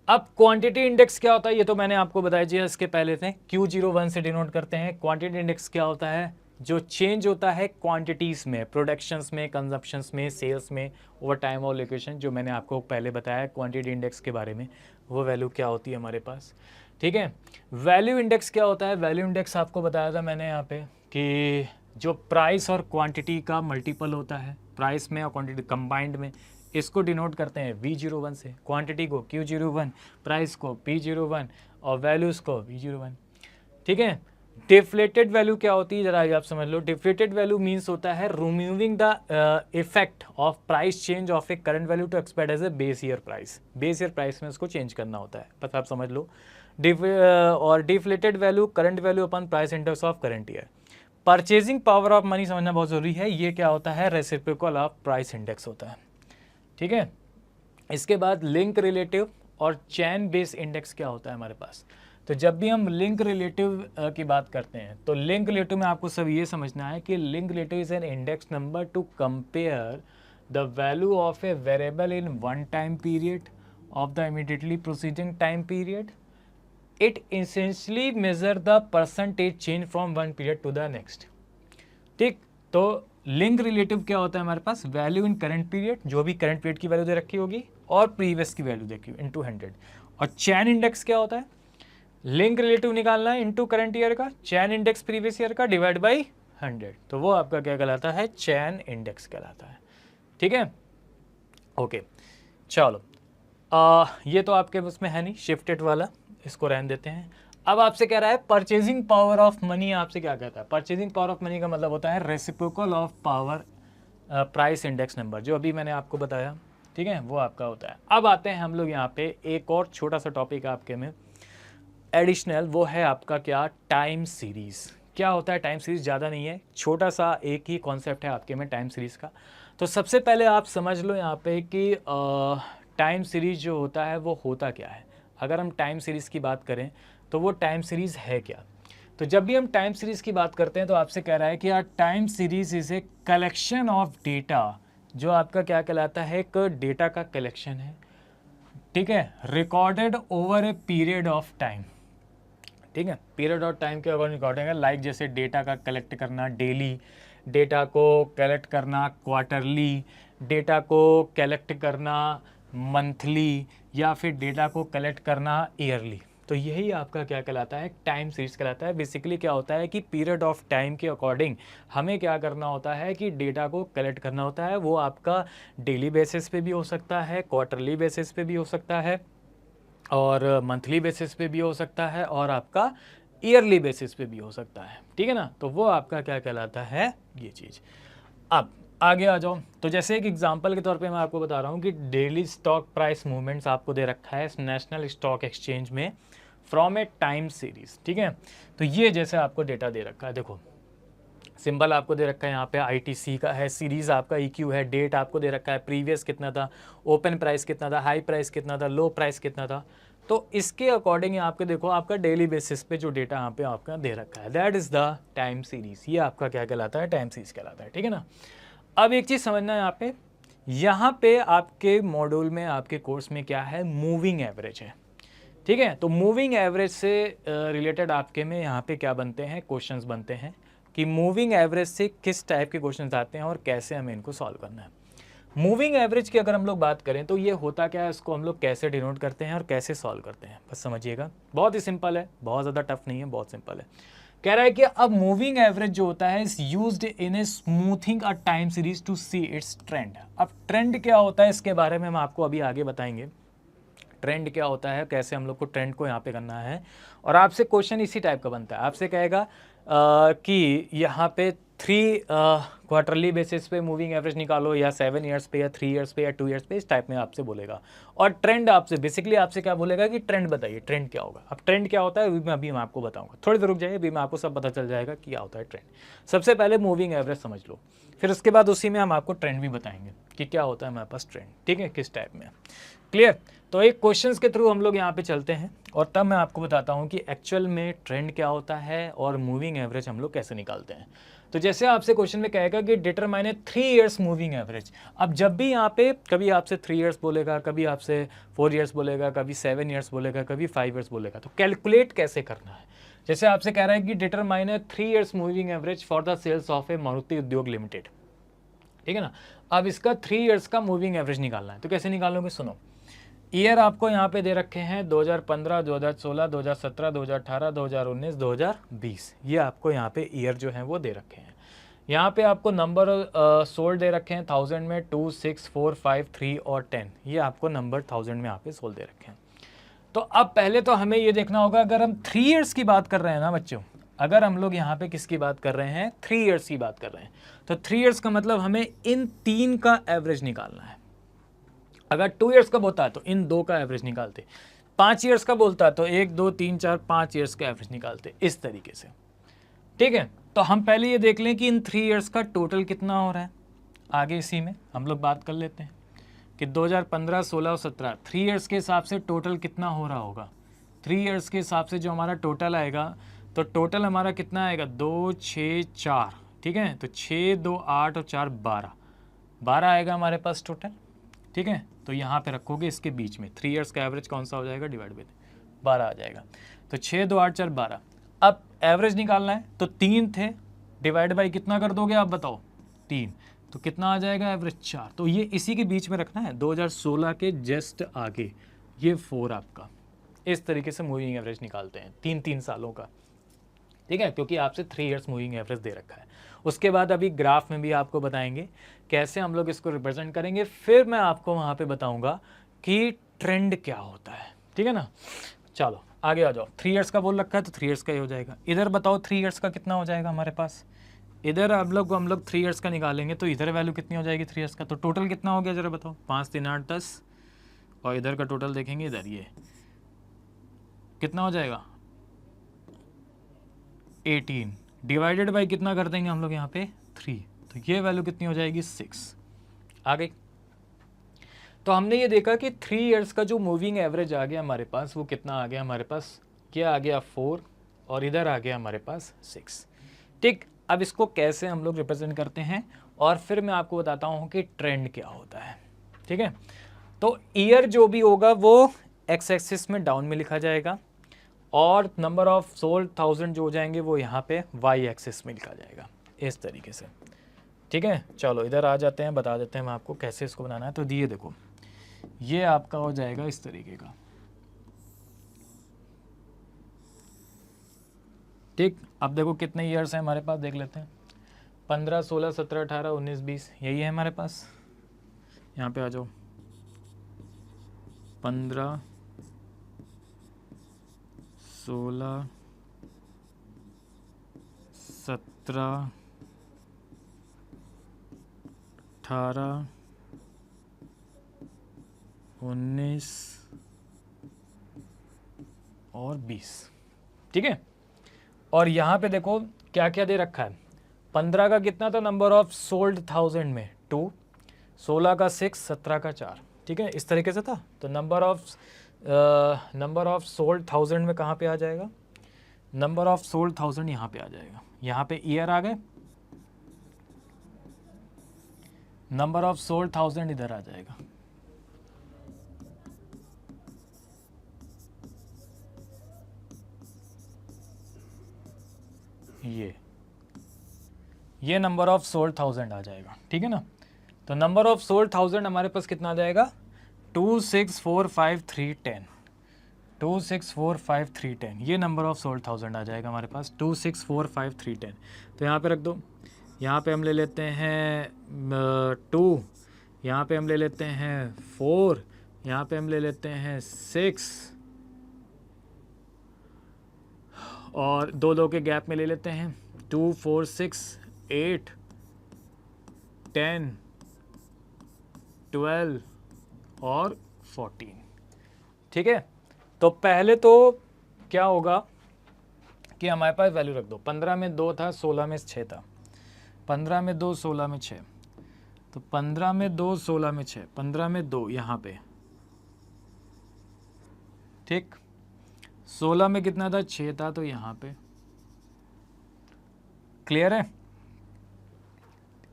अब क्वांटिटी इंडेक्स क्या होता है ये तो मैंने आपको बताया जी, इसके पहले थे Q01 से डिनोट करते हैं। क्वांटिटी इंडेक्स क्या होता है, जो चेंज होता है क्वांटिटीज में, प्रोडक्शंस में, कंजप्शंस में, सेल्स में ओवर टाइम और लोकेशन, जो मैंने आपको पहले बताया क्वांटिटी इंडेक्स के बारे में, वो वैल्यू क्या होती है हमारे पास, ठीक है। वैल्यू इंडेक्स क्या होता है, वैल्यू इंडेक्स आपको बताया था मैंने यहाँ पे कि जो प्राइस और क्वांटिटी का मल्टीपल होता है, प्राइस में और क्वांटिटी कंबाइंड में, इसको डिनोट करते हैं V01 से, क्वांटिटी को Q01, प्राइस को P01 और वैल्यूज़ को V01, ठीक है। डिफ्लेटेड वैल्यू क्या होती है जरा आप समझ लो। डिफ्लेटेड वैल्यू मीन्स होता है removing the effect of price change of a current value to expect as a base year price. Base year price में उसको चेंज करना होता है, बस आप समझ लो। और deflated value current value upon price index of current year. Purchasing power of money समझना बहुत जरूरी है, ये क्या होता है रेसिप्रोकल ऑफ प्राइस इंडेक्स होता है, ठीक है। इसके बाद लिंक रिलेटिव और चैन बेस इंडेक्स क्या होता है हमारे पास। तो जब भी हम लिंक रिलेटिव की बात करते हैं तो लिंक रिलेटिव में आपको सब ये समझना है कि link relative is an index number to compare the value of a variable in one time period of the immediately proceeding time period. It essentially measure the percentage change from one period to the next, ठीक। तो link relative क्या होता है हमारे पास, value in current period, जो भी current period की वैल्यू दे रखी होगी और प्रीवियस की वैल्यू देखी इनटू 100। और चैन इंडेक्स क्या होता है, लिंक रिलेटिव निकालना है इनटू करंट ईयर का, चैन इंडेक्स प्रीवियस ईयर का डिवाइड बाई 100, तो वो आपका क्या कहलाता है चैन इंडेक्स कहलाता है, ठीक है। ओके चलो ये तो आपके उसमें है नहीं शिफ्टेड वाला, इसको रहने देते हैं। अब आपसे कह रहा है परचेजिंग पावर ऑफ मनी, आपसे क्या कहता है, परचेजिंग पावर ऑफ मनी का मतलब होता है reciprocal of power price index number, जो अभी मैंने आपको बताया, ठीक है, वो आपका होता है। अब आते हैं हम लोग यहाँ पे एक और छोटा सा टॉपिक आपके में एडिशनल, वो है आपका क्या टाइम सीरीज। क्या होता है टाइम सीरीज, ज़्यादा नहीं है, छोटा सा एक ही कॉन्सेप्ट है आपके में टाइम सीरीज का। तो सबसे पहले आप समझ लो यहाँ पे कि टाइम सीरीज जो होता है वो होता क्या है। अगर हम टाइम सीरीज की बात करें तो वो टाइम सीरीज है क्या। तो जब भी हम टाइम सीरीज की बात करते हैं तो आपसे कह रहा है कि यार time series is a collection of data, जो आपका क्या कहलाता है एक डेटा का कलेक्शन है, ठीक है, recorded over a period of time, ठीक है, पीरियड ऑफ टाइम के अकॉर्डिंग रिकॉर्डिंग है। लाइक जैसे डेटा का कलेक्ट करना डेली, डेटा को कलेक्ट करना क्वार्टरली, डेटा को कलेक्ट करना मंथली, या फिर डेटा को कलेक्ट करना ईयरली। तो यही आपका क्या कहलाता है टाइम सीरीज कहलाता है। बेसिकली क्या होता है कि पीरियड ऑफ टाइम के अकॉर्डिंग हमें क्या करना होता है कि डेटा को कलेक्ट करना होता है। वो आपका डेली बेसिस पे भी हो सकता है, क्वार्टरली बेसिस पे भी हो सकता है, और मंथली बेसिस पे भी हो सकता है, और आपका ईयरली बेसिस पे भी हो सकता है, ठीक है ना। तो वो आपका क्या कहलाता है ये चीज़। अब आगे आ जाओ। तो जैसे एक एग्जांपल के तौर पे मैं आपको बता रहा हूँ कि डेली स्टॉक प्राइस मूवमेंट्स आपको दे रखा है नेशनल स्टॉक एक्सचेंज में फ्रॉम ए टाइम सीरीज, ठीक है। तो ये जैसे आपको डेटा दे रखा है, देखो सिंबल आपको दे रखा है यहाँ पे ITC का है, सीरीज आपका EQ है, डेट आपको दे रखा है, प्रीवियस कितना था, ओपन प्राइस कितना था, हाई प्राइस कितना था, लो प्राइस कितना था। तो इसके अकॉर्डिंग आपके देखो आपका डेली बेसिस पे जो डेटा यहाँ पे आपका दे रखा है, that is the time series. ये आपका क्या कहलाता है, टाइम सीरीज कहलाता है, ठीक है ना। अब एक चीज समझना है यहाँ पे आपके मॉड्यूल में आपके कोर्स में क्या है, मूविंग एवरेज है, ठीक है। तो मूविंग एवरेज से रिलेटेड आपके में यहाँ पे क्या बनते हैं, क्वेश्चंस बनते हैं कि मूविंग एवरेज से किस टाइप के क्वेश्चंस आते हैं और कैसे हमें इनको सॉल्व करना है। मूविंग एवरेज की अगर हम लोग बात करें तो ये होता क्या है, इसको हम लोग कैसे डिनोट करते हैं और कैसे सॉल्व करते हैं, बस समझिएगा। बहुत ही सिंपल है, बहुत ज़्यादा टफ नहीं है, बहुत सिंपल है। कह रहा है कि अब मूविंग एवरेज जो होता है is used in a smoothing a time series to see its trend. अब ट्रेंड क्या होता है इसके बारे में हम आपको अभी आगे बताएंगे। ट्रेंड क्या होता है, कैसे हम लोग को ट्रेंड को यहाँ पे करना है। और आपसे क्वेश्चन इसी टाइप का बनता है, आपसे कहेगा कि यहाँ पे 3 क्वार्टरली बेसिस पे मूविंग एवरेज निकालो, या 7 ईयर्स पे, या 3 ईयर्स पे, या 2 ईयर्स पे, इस टाइप में आपसे बोलेगा। और ट्रेंड आपसे बेसिकली आपसे क्या बोलेगा कि ट्रेंड बताइए, ट्रेंड क्या होगा। अब ट्रेंड क्या होता है अभी मैं आपको बताऊंगा, थोड़ी देर रुक जाइए, अभी मैं आपको सब पता चल जाएगा कि क्या होता है ट्रेंड। सबसे पहले मूविंग एवरेज समझ लो, फिर उसके बाद उसी में हम आपको ट्रेंड भी बताएंगे कि क्या होता है हमारे पास ट्रेंड, ठीक है, किस टाइप में। क्लियर। तो एक क्वेश्चंस के थ्रू हम लोग यहाँ पे चलते हैं और तब मैं आपको बताता हूँ कि एक्चुअल में ट्रेंड क्या होता है और मूविंग एवरेज हम लोग कैसे निकालते हैं। तो जैसे आपसे क्वेश्चन में कहेगा कि डिटरमाइन 3 इयर्स मूविंग एवरेज। अब जब भी यहाँ पे कभी आपसे 3 इयर्स बोलेगा, कभी आपसे 4 इयर्स बोलेगा, कभी 7 इयर्स बोलेगा, कभी 5 इयर्स बोलेगा, तो कैलकुलेट कैसे करना है। जैसे आपसे कह रहा है कि determine 3 years moving average for the sales of a Maruti Udyog limited, ठीक है ना। अब इसका 3 इयर्स का मूविंग एवरेज निकालना है, तो कैसे निकालोगे, सुनो। ईयर आपको यहाँ पे दे रखे हैं 2015, 2016, 2017, 2018, 2019, 2020। ये आपको यहाँ पे ईयर जो हैं वो दे रखे हैं। यहाँ पे आपको नंबर सोल्ड दे रखे हैं 1000 में, 2, 6, 4, 5, 3 और 10। ये आपको नंबर 1000 में यहाँ पे सोल्ड दे रखे हैं। तो अब पहले तो हमें ये देखना होगा, अगर हम 3 इयर्स की बात कर रहे हैं ना बच्चों, अगर हम लोग यहाँ पे किसकी बात कर रहे हैं, 3 इयर्स की बात कर रहे हैं, तो 3 इयर्स का मतलब हमें इन 3 का एवरेज निकालना है। अगर 2 इयर्स का बोलता है तो इन 2 का एवरेज निकालते, 5 इयर्स का बोलता है तो 1, 2, 3, 4, 5 इयर्स का एवरेज निकालते, इस तरीके से, ठीक है। तो हम पहले ये देख लें कि इन 3 इयर्स का टोटल कितना हो रहा है। आगे इसी में हम लोग बात कर लेते हैं कि 2015, 16 और 17 3 इयर्स के हिसाब से टोटल कितना हो रहा होगा। 3 इयर्स के हिसाब से जो हमारा टोटल आएगा, तो टोटल हमारा कितना आएगा, 2, 6, 4, ठीक है। तो 6, 2, 8 और 4, 12 आएगा हमारे पास टोटल, ठीक है। तो यहाँ पे रखोगे इसके बीच में 3 इयर्स का एवरेज कौन सा हो जाएगा, डिवाइड बाई 12 आ जाएगा। तो 6, 2, 8, 4, 12। अब एवरेज निकालना है तो 3 थे, डिवाइड बाई कितना कर दोगे आप बताओ, 3, तो कितना आ जाएगा एवरेज, 4। तो ये इसी के बीच में रखना है, 2016 के जस्ट आगे ये 4 आपका। इस तरीके से मूविंग एवरेज निकालते हैं 3-3 सालों का, ठीक है, क्योंकि आपसे 3 इयर्स मूविंग एवरेज दे रखा है। उसके बाद अभी ग्राफ में भी आपको बताएंगे कैसे हम लोग इसको रिप्रेजेंट करेंगे, फिर मैं आपको वहाँ पे बताऊँगा कि ट्रेंड क्या होता है, ठीक है ना। चलो आगे आ जाओ। 3 इयर्स का बोल रखा है तो 3 इयर्स का ही हो जाएगा। इधर बताओ 3 इयर्स का कितना हो जाएगा हमारे पास। इधर हम लोग 3 इयर्स का निकालेंगे तो इधर वैल्यू कितनी हो जाएगी 3 इयर्स का। तो टोटल कितना हो गया ज़रा बताओ, 5, 3, 8, 10, और इधर का टोटल देखेंगे, इधर ये कितना हो जाएगा 18, डिवाइडेड बाई कितना कर देंगे हम लोग यहाँ पे 3, तो ये वैल्यू कितनी हो जाएगी 6 आ गई। तो हमने ये देखा कि 3 इयर्स का जो मूविंग एवरेज आ गया हमारे पास, वो कितना आ गया हमारे पास, क्या आ गया 4, और इधर आ गया हमारे पास 6, ठीक। अब इसको कैसे हम लोग रिप्रेजेंट करते हैं और फिर मैं आपको बताता हूँ कि ट्रेंड क्या होता है, ठीक है। तो ईयर जो भी होगा वो एक्स एक्सिस में डाउन में लिखा जाएगा, और नंबर ऑफ सोल्ड 1000 जो हो जाएंगे वो यहाँ पे वाई एक्सिस में लिखा जाएगा, इस तरीके से, ठीक है। चलो इधर आ जाते हैं, बता देते हैं मैं आपको कैसे इसको बनाना है। तो ये देखो, ये आपका हो जाएगा इस तरीके का, ठीक। अब देखो कितने ईयर्स हैं हमारे पास, देख लेते हैं। 15, 16, 17, 18, 19, 20, यही है हमारे पास। यहाँ पे आ जाओ, 15, 16, 17, 18, 19 और 20, ठीक है। और यहाँ पे देखो क्या क्या दे रखा है। 15 का कितना था नंबर ऑफ सोल्ड 1000 में 2, 16 का 6, 17 का 4, ठीक है, इस तरीके से था। तो number of number of sold 1000 में कहाँ पे आ जाएगा, नंबर ऑफ सोल्ड 1000 यहाँ पे आ जाएगा, यहाँ पे ईयर आ गए, नंबर ऑफ सोल्ड 1000 इधर आ जाएगा। ये नंबर ऑफ सोल्ड 1000 आ जाएगा, ठीक है ना। तो नंबर ऑफ सोल्ड 1000 हमारे पास कितना आ जाएगा, 2645310, 2645310, ये नंबर ऑफ सोल्ड 1000 आ जाएगा हमारे पास, 2645310। तो यहाँ पे रख दो, यहाँ पे हम ले लेते हैं 2, यहाँ पे हम ले लेते हैं 4, यहाँ पे हम ले लेते हैं 6, और दो दो के गैप में ले लेते हैं 2 4 6 8 10 12 और 14, ठीक है। तो पहले तो क्या होगा कि हमारे पास वैल्यू रख दो, 15 में 2 था, 16 में 6 था, 15 में 2 16 में 6, तो 15 में 2 16 में 6, 15 में 2 यहाँ पे, ठीक, 16 में कितना था, 6 था, तो यहाँ पे क्लियर है।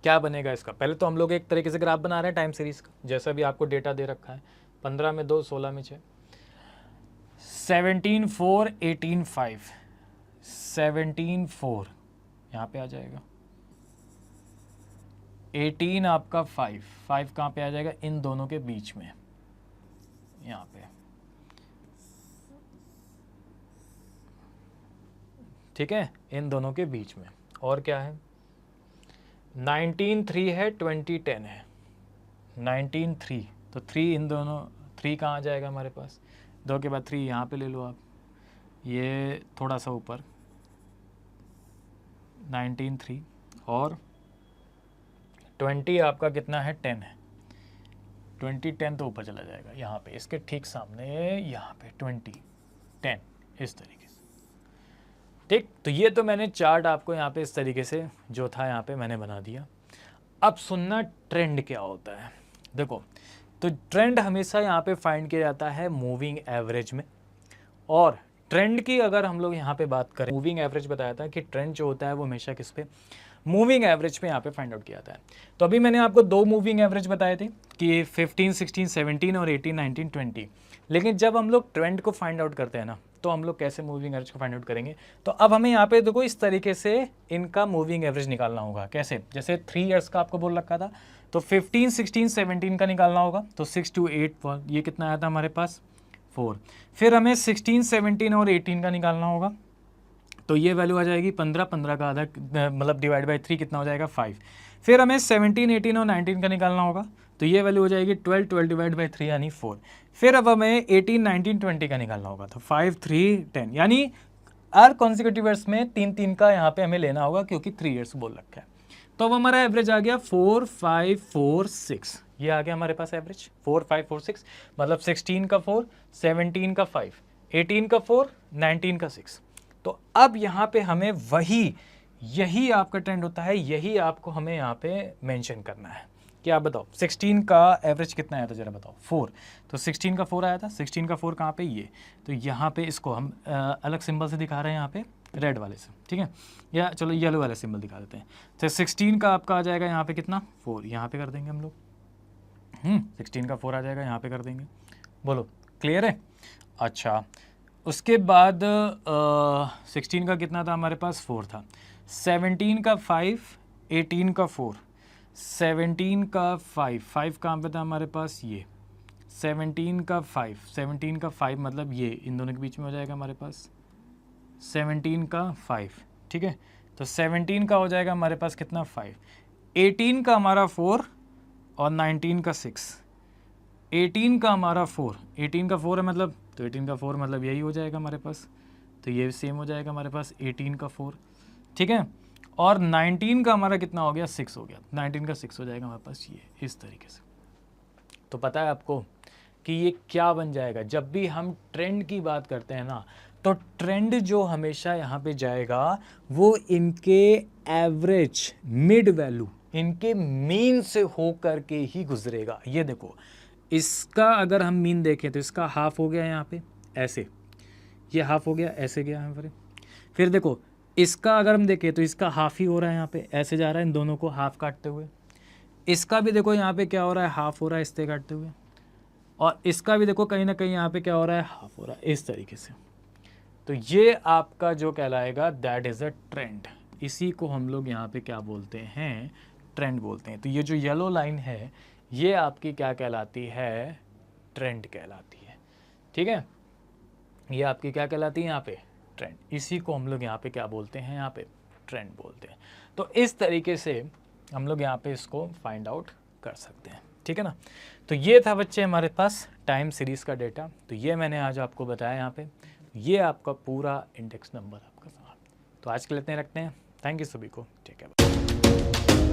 क्या बनेगा इसका, पहले तो हम लोग एक तरीके से ग्राफ बना रहे हैं टाइम सीरीज का, जैसा भी आपको डेटा दे रखा है, 15 में 2 16 में 6, 17 4 18 5, 17 4 यहाँ पे आ जाएगा, 18 आपका 5, 5 कहाँ पे आ जाएगा, इन दोनों के बीच में, यहाँ पे, ठीक है, इन दोनों के बीच में। और क्या है, 19 3 है, 20 10 है, 19 3, तो 3 इन दोनों, 3 कहाँ आ जाएगा हमारे पास, 2 के बाद 3 यहाँ पे ले लो आप, ये थोड़ा सा ऊपर, 19 3, और 20 आपका कितना है, 10 है, 20 10 तो ऊपर चला जाएगा, यहाँ पे इसके ठीक सामने, यहाँ पे 20 10, इस तरीके से, ठीक। तो ये तो मैंने चार्ट आपको यहाँ पे इस तरीके से जो था यहाँ पे मैंने बना दिया। अब सुनना ट्रेंड क्या होता है, देखो, तो ट्रेंड हमेशा यहाँ पे फाइंड किया जाता है मूविंग एवरेज में, और ट्रेंड की अगर हम लोग यहाँ पे बात करें, मूविंग एवरेज बताया था कि ट्रेंड जो होता है वो हमेशा किस पे, मूविंग एवरेज पे यहाँ पे फाइंड आउट किया जाता है। तो अभी मैंने आपको 2 मूविंग एवरेज बताए थे कि 15 16 17 और 18 19 20, लेकिन जब हम लोग ट्रेंड को फाइंड आउट करते हैं ना, तो हम लोग कैसे मूविंग एवरेज को फाइंड आउट करेंगे, तो अब हमें यहाँ पे देखो इस तरीके से इनका मूविंग एवरेज निकालना होगा। कैसे, जैसे 3 ईयर्स का आपको बोल रखा था, तो 15 16 17 का निकालना होगा, तो 6 2 8 ये कितना आया था हमारे पास 4, फिर हमें 16 17 और 18 का निकालना होगा, तो ये वैल्यू आ जाएगी 15, 15 का आधा मतलब डिवाइड बाई 3 कितना हो जाएगा 5, फिर हमें 17 18 और 19 का निकालना होगा, तो ये वैल्यू हो जाएगी 12, 12 डिवाइड बाई 3 यानी 4, फिर अब हमें 18 19 20 का निकालना होगा, तो 5 3 10, यानी आर कॉन्सिक्यूटिव ईयर्स में 3 3 का यहाँ पे हमें लेना होगा क्योंकि 3 ईयर्स बोल रखा है। तो अब हमारा एवरेज आ गया 4 5 4 6, ये आ गया हमारे पास एवरेज 4 5 4 6, मतलब 16 का 4, 17 का 5, 18 का 4, 19 का 6। तो अब यहाँ पे हमें यही आपका ट्रेंड होता है, यही आपको हमें यहाँ पे मेंशन करना है कि आप बताओ 16 का एवरेज कितना आया था, जरा बताओ 4, तो 16 का 4 आया था, 16 का 4 कहाँ पे, ये, तो यहाँ पे इसको हम अलग सिंबल से दिखा रहे हैं, यहाँ पे रेड वाले से, ठीक है, या चलो येलो वाले सिंबल दिखा देते हैं। तो 16 का आपका आ जाएगा यहाँ पे कितना 4, यहाँ पे कर देंगे हम लोग, 16 का 4 आ जाएगा, यहाँ पे कर देंगे, बोलो क्लियर है। अच्छा, उसके बाद 16 का कितना था हमारे पास 4 था, 17 का 5, 18 का 4, 17 का 5, 5 कहाँ पे था हमारे पास, ये 17 का 5, 17 का 5 मतलब ये इन दोनों के बीच में हो जाएगा हमारे पास 17 का 5, ठीक है। तो 17 का हो जाएगा हमारे पास कितना 5, 18 का हमारा 4 और 19 का 6, 18 का हमारा 4, 18 का 4 है मतलब, तो 18 का 4 मतलब यही हो जाएगा हमारे पास, तो ये सेम हो जाएगा हमारे पास 18 का 4, ठीक है। और 19 का हमारा कितना हो गया 6 हो गया, 19 का 6 हो जाएगा हमारे पास, ये इस तरीके से। तो पता है आपको कि ये क्या बन जाएगा, जब भी हम ट्रेंड की बात करते हैं ना, तो ट्रेंड जो हमेशा यहाँ पे जाएगा वो इनके एवरेज, मिड वैल्यू, इनके मीन से हो करके ही गुजरेगा। ये देखो इसका अगर हम मीन देखें तो इसका हाफ हो गया यहाँ पे ऐसे, ये हाफ हो गया ऐसे गया यहाँ पर। फिर देखो इसका अगर हम देखें तो इसका हाफ ही हो रहा है यहाँ पे, ऐसे जा रहा है इन दोनों को हाफ काटते हुए। इसका भी देखो यहाँ पे क्या हो रहा है, हाफ हो रहा है इससे काटते हुए। और इसका भी देखो कहीं ना कहीं यहाँ पे क्या हो रहा है, हाफ हो रहा है इस तरीके से। तो ये आपका जो कहलाएगा दैट इज़ अ ट्रेंड। इसी को हम लोग यहाँ पे क्या बोलते हैं, ट्रेंड बोलते हैं। तो ये जो येलो लाइन है ये आपकी क्या कहलाती है, ट्रेंड कहलाती है। ठीक है, ये आपकी क्या कहलाती है यहाँ पे, ट्रेंड। इसी को हम लोग यहाँ पे क्या बोलते हैं, यहाँ पे ट्रेंड बोलते हैं। तो इस तरीके से हम लोग यहाँ पे इसको फाइंड आउट कर सकते हैं। ठीक है ना। तो ये था बच्चे हमारे पास टाइम सीरीज़ का डेटा। तो ये मैंने आज आपको बताया यहाँ पे, ये आपका पूरा इंडेक्स नंबर आपका समाप्त। तो आज के लिए इतने रखते हैं। थैंक यू सभी को, ठीक है।